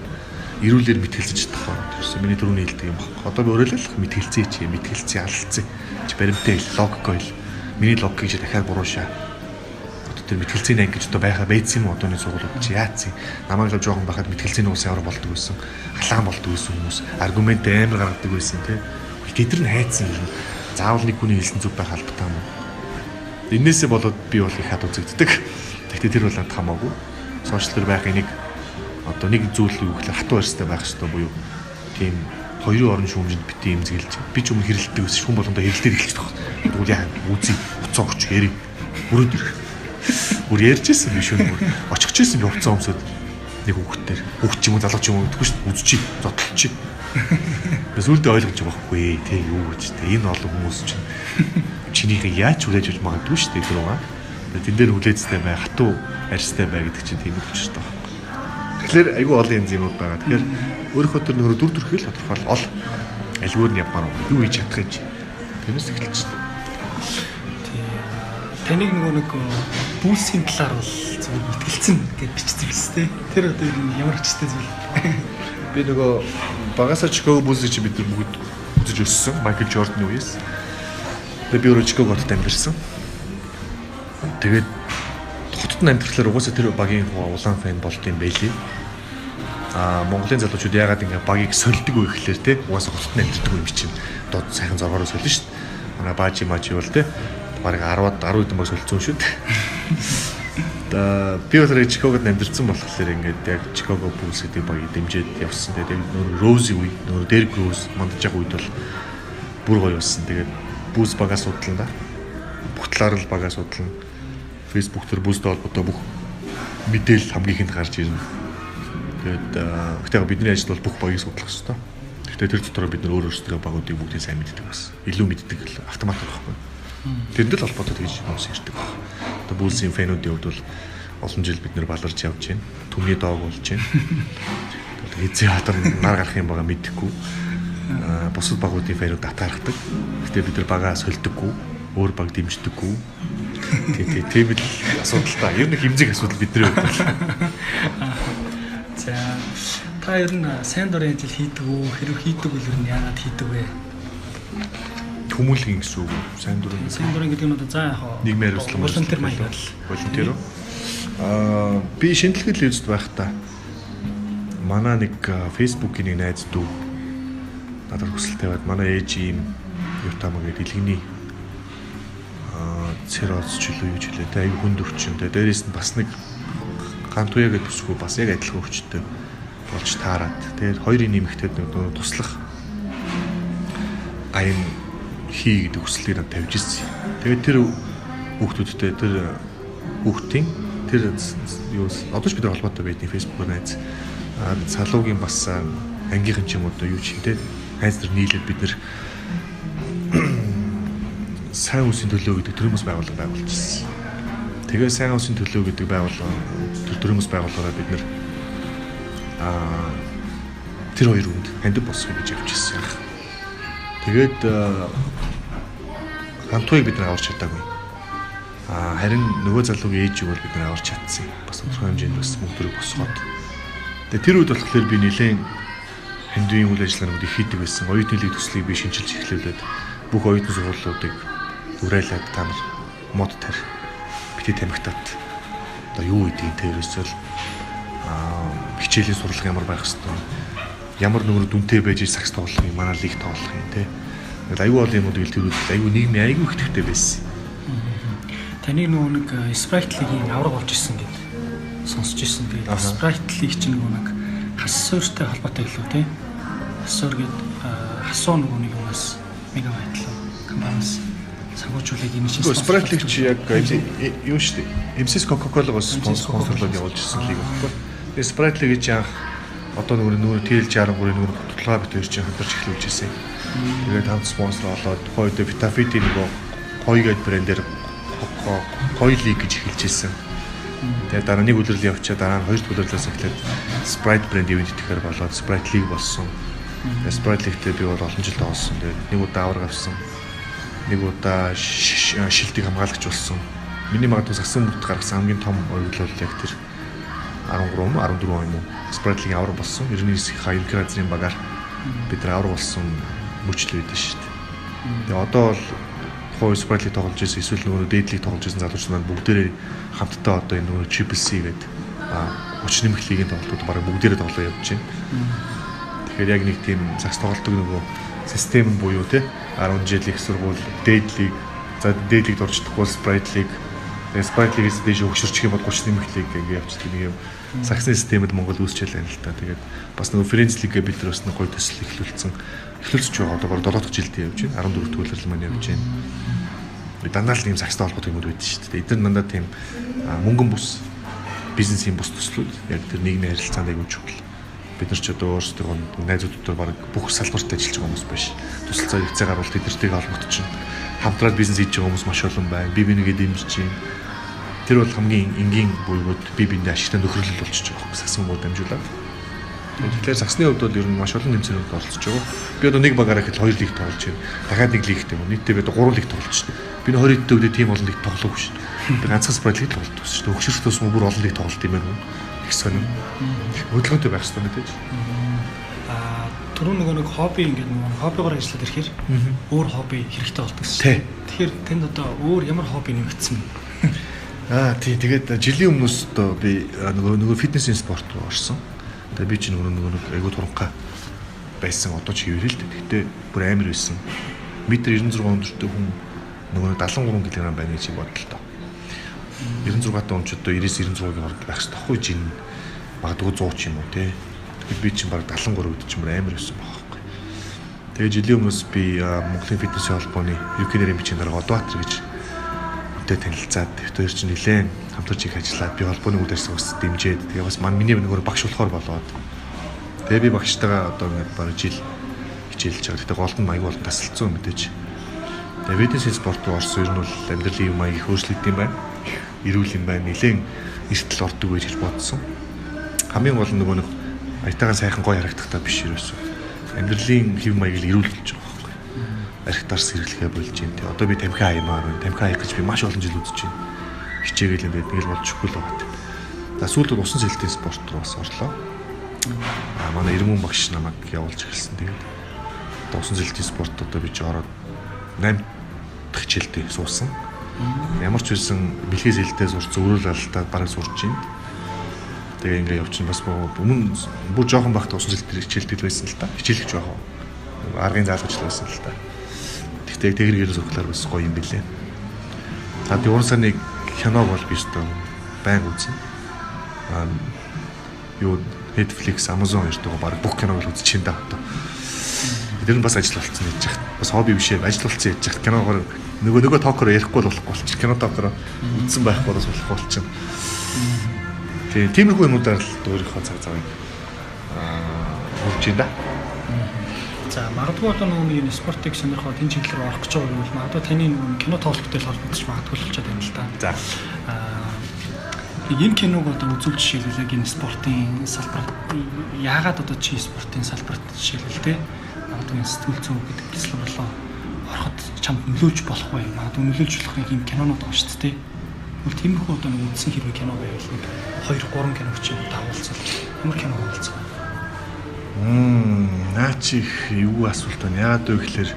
Ирүүлэр мэтгэлцэж чадах байна. Тэрс миний түрүүний хэлдэг юм байна. Одоо би өөрөөлөх мэтгэлцээ чи мэтгэлцээ алцсан. Чи баримттай логик ойл. Миний логикийг чи дахиад буруушаа. Одоо тэр мэтгэлцээний анги гэж одоо байха байцсан юм одооны сургуулиуд чи яац юм. Намайг л жоохон байхад мэтгэлцээний ус ямар болдог байсан. Халаан болдог байсан хүмүүс. Аргумент амар гаргадаг байсан тий. Тэдэр нь хайцсан юм. Заавал нэг хүний хэлсэн зүг байх албатай юм. Эннээсээ болоод би бол их хад үзэгддэг. Гэхдээ тэр бол хамаагүй. Сошиал дээр байх энийг одоо нэг зүйл юу гэхээр хатуу арьстай байх хэрэгтэй буюу тийм хоёрын орон шүүмжинд бити эмзэглэж би ч өмнө хэрэлддэг гэсэн хүн болгондоо хэрэлдээд эхэлж байгаа. Тэгвэл яа үзий уцаа өгч яри өрөөд ирэх. Бүр ярьжсэн биш үү бүр очихжсэн би уцаа өмсөд нэг хүүхдээр хүүхд ч юм уу залуу ч юм уу гэдэггүй шүү дээ үзчихий зодтолчих. Бас үлдээ ойлгож байгаа байхгүй те юу гэж те энэ олон хүмүүс чинь чинийхээ яаж хүлээж авч магадгүй шүү дээ тэр угаа. Тэн дээр хүлээцтэй бай хатуу арьстай бай гэдэг чинь тийм үг ч шүү дээ. Тэгэхээр айгүй олон юм зэмүүд байгаа. Тэгэхээр өөрийнхөө төр нөрөө дүр төрхөөл тодорхойл ол альгүйр нь явмаар юу хийж чадах гэж тэрнээс эхэлж байна. Таныг нэг бүүсийн талаар бол зөвхөн мэтгэлцэн гэж бичсэн биз дээ. Тэр одоо ямар хүчтэй зүйл. Би нөгөө багасаа Чикаго Буллс чи бид нар бүгд үзэж өссөн. Майкл Жорданы үеэс. Тэгээ би өөрөө Чикагод амьдэрсэн. Тэгээд хотод амьдрахлаар угаасаа тэр багийн улаан фэн болт юм байлээ. Монголын залуучууд яагаад ингэ багийг сольдог вэ гэхлээр те угаасаа хотод амьддаг юм чинь дод сайхан зоргоор солино шүү дээ. Манай баажи мажи бол те бараг 10-аад 10 хэдэн баг солилцсон шүү дээ. Би бол Чикагод амьдэрсэн болохоор ингээд яг Чикаго Буллс гэдэг багийг дэмжиж явсан. Тэгээд нөр Рози үе, нөр Дерек Роуз мандаж байгаа үед бол бүр гоё болсон. Тэгээд Буллс багаа судлаа да. Бүх талаар л багаа судлаа. Facebook дээр Буллстэй холбоотой бүх мэдээлэл хамгийн ихэнд гарч ирнэ. Тэгээд гэхдээ бидний ажил бол бүх багийг судлах хэрэгтэй. Гэхдээ тэр дотор бид нар өөрсдөө багуудыг бүгдийг сайн мэддэг бас. Илүү мэддэг л автомат байхгүй. Тэрэнд л холбоотой тэгж хүмүүс ирдэг баг. Одоо Буллсийн фэнүүдийн хувьд бол олон жил бид нэр баларч явж байна. Түмний доог болж байна. Эзээ хатар нар гарах юм байгаа мэдэхгүй. Бусад багуудын фэнүүд татаархдаг. Гэтэ бид нар багаа сольдөггүй, өөр баг дэмждэггүй. Тийм л асуудал та. Ер нь хэмжээг асуудал бидний хувьд бол. За та ер нь сайн дурын ажил хийдэг үү? Хэрэг хийдэг бол ер нь яагаад хийдэг вэ? Хүмүүлгийн гэсэн үг. Сайн дурын гэдэг нь одоо за яг нийгмийн хариуцлага волонтер маягаар л. Волонтер үү? Би шинжилгээ хийдэг байхдаа манай нэг Facebook-ийн нэг найз дүү надад хүсэл тавиад манай ээж ийм Ютама гэдэг дэлгэний цирроз ч юу ч үлээ тэ аюу хүнд өвчнөд дээрээс нь бас нэг гантуяа гэдэг бүсгүй бас яг адилхан өвчтөй болж таарад. Тэгээд хоёрын нэмэгтэйд нэг туслах аян хий гэдэг хүслийг надад тавьж ирсэн. Тэгээд тэр хүүхдүүдтэй тэр хүүхдийн тэр юу одоо ч бид нар холбоотой байдیں۔ Facebook-оор найз салуугийн бас ангийнхан ч юм уу юу ч юм те хайз нар нийлээд бид нар сайн үсийн төлөө гэдэг төрөмс байгууллага байгуулчихсан. Тэгээ сайн үсийн төлөө гэдэг байгууллага төрөмс байгууллагаараа бид нар тэр хоёр хүнд хандив босгоё гэж явуулчихсан. Тэгээд гантуйг бид нар аварч чадаагүй. Харин нөгөө залуугийн ээжийг бол бид нар аварч чадсан. Бас тодорхой хэмжээнд бас мөнгө босгоод. Тэгээд тэр үед болохоор би нэлээд хандивын үйл ажиллагаанууд их хийдэг байсан. Оюутны лиг төслийг би шинжилж эхлүүлээд бүх оюутны сургуулиудыг уриалаад та нар мод тарь бити тамхитат одоо юу гэдгийг тэрээсэл хичээлийн сурлага ямар байх хэвээр ямар нөгөө дүнтэй байж сакс тоглох юм манай лиг тоглох юм те аюу бол юмуд гэлтүүд аюу нийгмийн аюу их төвтэй байсан. Таны нөгөө нэг Sprite лигийн авраг болж исэн гэд сонсч ирсэн. Тэгээд Sprite лиг чинь нөгөө нэг хас суурьтай холбоотой гэлөө те хасуур гэд хасуу нөгөө нэг юмас мегабайт л компаниас сангуучуулыг энэ чинь Sprite лиг чи яг юу шүү дээ. MCS Coca-Cola-гоос спонсорлоод явуулж ирсэн лиг баггүй. Тэгээд Sprite лиг чи анх одоо нөгөө TL63-ийн нөгөө бодлого бит хоёр чинь хамтарч эхлүүлж ирсэн. Тэгээд хамт спонсор олоод тухайд Vitafit нөгөө гоё гэд брэндээр гоё лиг гэж эхэлж ирсэн. Тэгээд дараа нэг үлрэл явчаа дараа нь хоёр дахь үлрэлээс эхлээд Sprite брэнд ивент итгэхээр болоод Sprite лиг болсон. Sprite лигтээ би бол олон жил тоглосон. Тэгээд нэг удаа авраг авсан. Нэг удаа шилтийг хамгаалагч болсон. Миний магадгүй сагсан бүгд гаргасан хамгийн том оюутлол яг тэр 13 14 он юм. Sprite лигийн авраг болсон. 99-ийн хаяг газрын багаар бид нар авраг болсон мөчлөө байдсан шүү дээ. Тэгээ одоо бол хой Sprite лиг тоглож байсан эсвэл нөгөө дээдлийг тоглож байсан залуучууд маань бүгдээрээ хамтдаа одоо энэ нөгөө Triple C гэдэг хүч нэмэх лигийн тоглолтууд бараг бүгдээрээ тоглоо явж байна. Тэгэхээр яг нэг тийм цагс тоглолтог нөгөө систем буюу те 10 жилийн их сургууль дээдлийг за дээдлийг дурждаггүй Sprite лиг Sprite League-с дэше хөгшөрчих юм бол 30 нэмэх лиг ингээ явчихдаг нэг юм саксны системэд Монгол үүсчээл байна л та. Тэгээд бас нөгөө Френч лигээ бид нар бас нэг гоё төсөл эхлүүлж байгаа. Одоо бараг 7 дахь жилдээ явж байна. 14 дэх үйлрэл маань явж байна. Би дандаа л юм сакстай холбоотой юмуд байдаг шүү дээ. Эдгээр дандаа тийм мөнгөн бус бизнесийн бус төслүүд яг тэр нийгмийн харилцаанд аягүй чухал. Бид нар ч одоо өөрсдөө найзуудтай бараг бүх салбарт ажиллаж байгаа хүмүүс биш. Төсөл зөв гарвал тэдэртэйг холбогдож чинь хамтраад бизнес хийж байгаа хүмүүс маш олон байна. Би бинийгээ дэмжиж байна. Тэр бол хамгийн энгийн буйгууд би биндээ ашигтай нөхөрлөл болчихж байгаа юм. Саксын бод дамжуулаад. Тэгэхээр саксны хувьд бол ер нь маш олон тэмцээнүүд оролцож байгаа. Би одоо нэг багаараа ихэд 2 лиг тоглож байна. Дахиад нэг лигтэй юм. Нийтдээ би одоо 3 лиг тоглож байна. Би 20 дэд үедээ тийм олон лиг тоглоогүй шүү дээ. Би ганцхан спорт лиг тоглолт шүү дээ. Өгшөрт тус бүр олон лиг тоглолт юм байна. Их сонирм. Хөдөлгөөнтэй байх хэрэгтэй мэдээж. Түрүү нэг хобби ингээд нэг хоббигоор ажиллаад ирэхээр өөр хобби хэрэгтэй болдог шүү. Тэгэхээр танд одоо өөр ямар хобби нэмэгдсэн бэ? Тий, тэгээд жилийн өмнөөс одоо би нөгөө фитнесийн спорт руу орсон. Тэгээд би чинь нөгөө нэг айгуу туранхай байсан. Одоо ч хийвэрэл л дээ. Гэхдээ бүр амар байсан. Метр 96 өндөртэй хүн нөгөө 73 кг байна гэж бодлоо. 96 таа өмч одоо 99-96-ийн хооронд байх хэрэгтэй. Ахгүй жин магадгүй 100 ч юм уу тий. Тэгээд би чинь баг 73 өдөр чинь амар байсан байхгүй. Тэгээд жилийн өмнөөс би Монголын фитнесийн холбооны UK-нэрийн бичгийн дарга Одбаатар гэж үүнтэй танилцаад тэр чинь нэлээд хамтарч их ажиллаад би холбооны үйл ажиллагааг дэмжиж тэгээ бас миний нөгөө багш болохоор болоод тэгээ би багштайгаа одоо ингээд бараг жил хичээлж байгаа. Тэгээ голд нь маяг болон тасалцсан мэдээж. Тэгээ фитнесийн спорт руу орсон ер нь бол амьдралын юм маяг их өөрчлөгдөв юм байна. Ирүүл юм байна. Нэлээд эртэл ордог байж гэж бодсон. Хамгийн гол нь нөгөө нэг аятайгаа сайхан гоё харагдахтаа биш ерөөсөө. Амьдралын хэв маягийг ирүүл болж байгаа байхгүй. Архитарс хэрэглэхээ болж байна. Тэгээ одоо би тамхи аймаар байна. Тамхи хаях гэж би маш олон жил үзэж байна. Хичээгээл юм байдаг. Тэгэл болчихгүй л байгаа. За сүүлд усан сэлтийн спорт руу бас орлоо. Манай Ирмэн багш намайг явуулж эхэлсэн. Тэгээд усан сэлтийн спорт одоо би ч ороод 8 дахь хичээлдээ суусан. Ямар ч үсэн бэлхээс хэлтэй сурч өөрөөр алдаад бараг сурч байна. Тэгээ ингээ явчихсан бас өмнө бүр жоохон багт усан сэлтээр хичээлдэг байсан л та. Хичээлэх жоохон аргын заалгаж байсан л та. Тэгтээ тэгэргээрээс өглөөр бас гоё юм билээ. За тий уран сарны киног бол би өстөө байн үзэн. Юу Netflix, Amazon ирдэг баг бүх киног л үзчихээн да одоо. Тэр нь бас ажил болцсон гэж яах. Бас хобби биш ээ, ажил болцсон гэж яах. Киногоор нөгөө токоор ярихгүй болохгүй болчих. Кино токоор үзсэн байхгүй бас болох болчих. Тиймэрхүү юмудаар л өөрийнхөө цаг завыг хөвж байна. За магадгүй одоо нөгөө нэг спортыг сонирхоод энэ чиглэл рүү орох гэж байгаа юм бол магадгүй таны нөгөө кино тоглолттой холбогдож магадгүй болчиход байна л да. За энэ киног одоо үзүүлж жишээлбэл яг энэ спортын салбарт яагаад одоо чи спортын салбарт жишээлбэл те магадгүй сэтгүүл зүйн гэдэг салбар руу ороход чамд нөлөөлж болох бай. Магадгүй нөлөөлж болох юм кинонууд байгаа шүү дээ. Тэгвэл тиймэрхүү одоо нэг үзсэн хэрэг кино байвал нэг 2-3 киног чи давуулцал. Ямар кино болцсон? Наа чи юу асуулт байна? Яагаад вэ гэхээр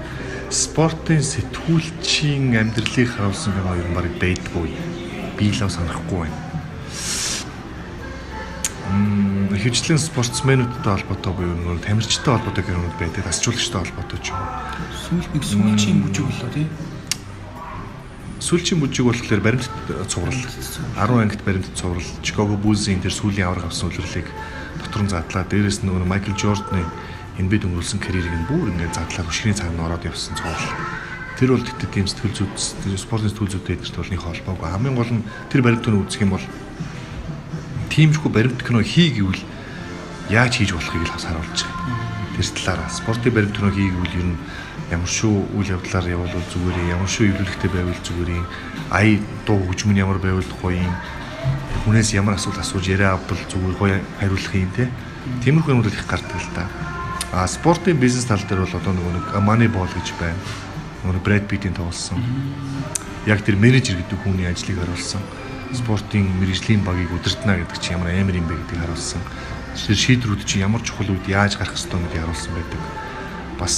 спортын сэтгүүлчийн амьдралыг харуулсан кино ер нь баг байдгүй. Би л санахгүй байна. Хөвчлэн спортсменуудтай холбоотой буюу нэг тамирчтай холбоотой кинонууд байдаг, асчуулагчтай холбоотой ч юм. Сүүлчийн бүжиг болоо тий. Сүүлчийн бүжиг болохоор баримт цуврал 10 ангит баримт цуврал Chicago Bulls-ийн тэр сүүлийн авраг авсан үлрэлийг дотор нь задлаа. Дээрээс нь нөгөө Майкл Жорданы NBA өнгөрүүлсэн карьерийг нь бүр ингээд задлаа хөшрийн цаана ороод явсан цуврал. Тэр бол тэгтээ тийм сэтгэл зүйн спортын сэтгэл зүйтэй эдгэрт болны холбоогүй. Хамгийн гол нь тэр баримтыг үзэх юм бол тиймэрхүү баримт кино хий гэвэл яаж хийж болохыг л харуулж байгаа. Тэр талаараа спортын баримт кино хий гэвэл ер нь ямар шүү үйл явдлаар явуулвал зүгээр юм, ямар шүү эвлэлэгтэй байвал зүгээр юм, ая дуу хөгжмөн ямар байвал гоё юм, хүнээс ямар асуулт асууж яриа авбал зүгээр гоё хариулах юм те. Тиймэрхүү юмуд их гардаг л та. Спортын бизнес тал дээр бол одоо нэг Moneyball гэж байна. Нөгөө Брэд Питтийн тоглосон. Яг тэр менежер гэдэг хүний ажлыг харуулсан. Спортын мэргэжлийн багийг удирдана гэдэг чинь ямар амар юм бэ гэдгийг харуулсан. Тэр шийдвэрүүд чинь ямар чухал үед яаж гарах ёстой гэдгийг харуулсан байдаг. Бас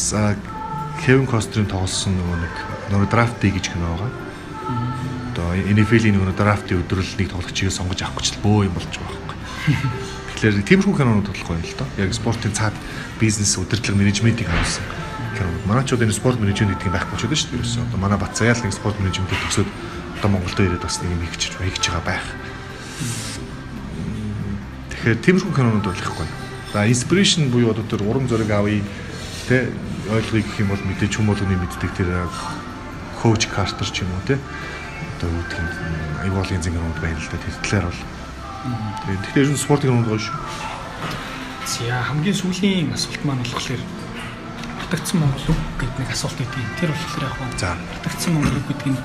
Кевин Кострийн тоглосон нөгөө драфти гэж кино байгаа. Одоо NFL-ийн нөгөө драфти өдрөлнийг тоглогчийг сонгож авах гэж бөө юм болж байгаа байхгүй. Тэгэхээр тиймэрхүү кинонууд болох юм л доо. Яг спортын цаад бизнес удирдлага менежментийг харуулсан кинонууд. Манай ч одоо энэ спорт менежмент гэдэг юм байхгүй ч удаа шүү дээ. Одоо манай Батцаяал нэг спорт менежментийг төгсөөд одоо Монголд ирээд бас нэг юм хийж байгаа байх. Тэгэхээр тиймэрхүү кинонууд бол ихгүй. За inspiration буюу одоо тэр урам зориг авъя тэ ойлгоё гэх юм бол мэдээж хүмүүлгний мэддэг тэр Coach Carter ч юм уу тэ одоо юу гэх юм аюулын зингэрүүд байна л да тэр талаар бол. Тэгэхээр энэ спортын кинонууд гоё шүү. За хамгийн сүүлийн асуулт маань болохоор хатагдсан Монгол үг гэдэг нэг асуулт өгдөг. Тэр болохоор яг хаа. За хатагдсан Монгол үг гэдэг нь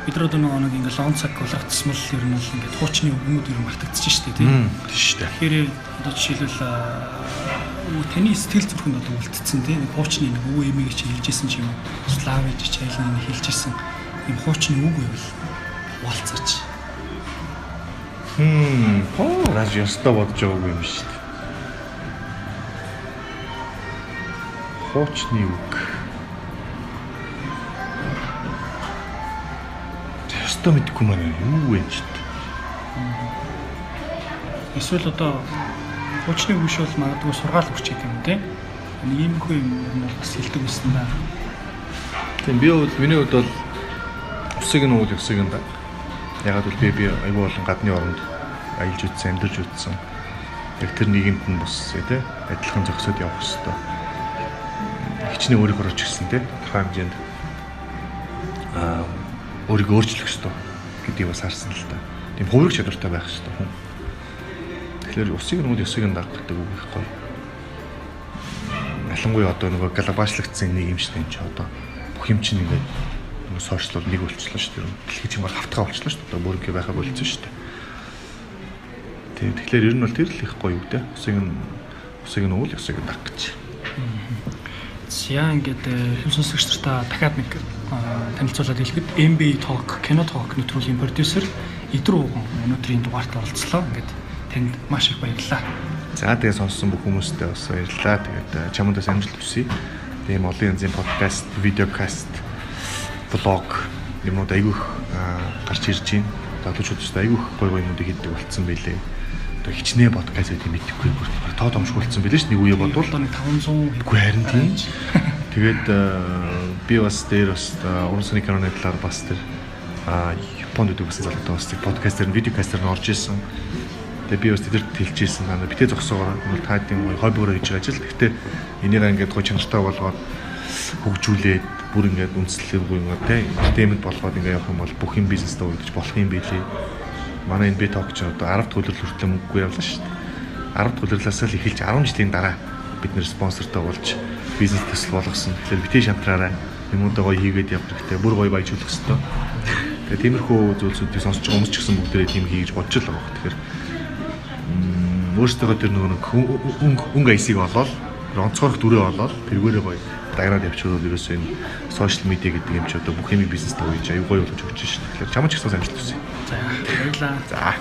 бид нар одоо нэг ингээл лон цаг болгоцсон бол ер нь бол ингээд хуучны үгнүүд ер нь хатагдчихж штэ тийм. Тийм штэ. Тэгэхээр одоо жишээлбэл таны сэтгэл зүрхэнд одоо үлдсэн тийм хуучны нэг өвөө эмээг чи хэлжсэн ч юм уу славич ч айлын нэг хэлжсэн юм хуучны үг байвал уалцаач. Раз ястаа бодож байгаагүй юм штэ. Хуучны үг. Ястаа мэдгүй маань юу вэ ч. Эсвэл одоо хуучны үг биш бол магадгүй сургаал өгч гэдэг юм тийм. Нэг иймэрхүү юм бол бас хэлдэг байсан да. Тийм би бол миний хувьд бол усыг нь уул ёсыг нь да. Ягаад гэвэл би аюул болон гадны оронд аялж үзсэн, амьдарч үзсэн. Яг тэр нийгэмд нь бас тийм адилхан зохисод явах хэрэгтэй. Хичнээн өөрийнхөө орж ирсэн тийм хэмжээнд өөрийгөө өөрчлөх хэрэгтэй гэдгийг бас харсан л та. Тийм хувирах чадвартай байх хэрэгтэй хүн. Тэгэхээр усыг нь ёсыг нь дагдаг үг их гоё. Ялангуяа одоо нөгөө глобалчлагдсан нийгэм шүү дээ энэ ч одоо бүх юм чинь ингээд нөгөө сошиал нэг болчихлоо шүү дээ. Дэлхий чинь баг хавтгаа болчихлоо шүү дээ. Одоо бүрэнгээ байхаа болчихсон шүү дээ. Тийм тэгэхээр ер нь бол тэр л их гоё үг дээ. Усыг нь уул ёсыг нь даг гэж. Яа ингээд хэм сонсогч нартаа дахиад нэг танилцуулаад хэлэхэд MB Talk, Кино Talk нэвтрүүлгийн продюсер Идрүү өнөөдрийн дугаартад оролцлоо. Ингээд танд маш их баярлалаа. За тэгээ сонссон бүх хүмүүстээ бас баярлалаа. Тэгээд чамдаас амжилт хүсье. Тийм олон янзын подкаст, видеокаст, влог юмнууд айгүйх гарч ирж байна. Залуучуудтай айгүйх гоё гоё юмнуудыг хийдэг болцсон байлээ. Одоо хичнээн подкаст гэдэг мэдхгүй тоо томшгуулсан байлээ ш нэг үе бодвол 500 үгүй харин тийм. Тэгээд би бас дээр бас уран сүний киноны талаар бас тэр Японд үдэг бас залуутай бас подкастер, видеокастер нь орж ирсэн. Тэгээд би бас тэдэрт хэлчихсэн байна. Битээ зогсоогоор бол таадын хоббиороо хийж байгаа ажил. Гэхдээ энийг ингээд гоо чанартай болгоод хөгжүүлээд бүр ингээд үндэслэхгүй ингээд тийм болгоод ингээд явах юм бол бүх юм бизнестэй үйлдэж болох юм билий. Манай энэ биток ч одоо 10 төлөвлөл хүртэл мөнгөгүй явлаа шүү дээ. 10 төлөвлөлөөс л эхэлж 10 жилийн дараа бид нэр спонсортой болж бизнес төсөл болгосон. Тэгэхээр битээ шантраараа юмудаа гоё хийгээд явах хэрэгтэй. Бүр гоё баяжуулах хэрэгтэй. Тэгээ тиймэрхүү зүйлсүүдийг сонсож байгаа хүмүүс ч гэсэн бүгдээрээ тийм хийж бодож л байгаа. Тэгэхээр өөрсдөө тэр нэг өнгө айсыг олоод онцгойрох дүрээ олоод тэргээрээ гоё дагнаад явчихвал ерөөсөө энэ сошиал медиа гэдэг юм чи одоо бүх юм бизнестэй үеж аюу гоё болж өгч шээ. Тэгэхээр чамд ч гэсэн амжилт хүсье. За баярлалаа. За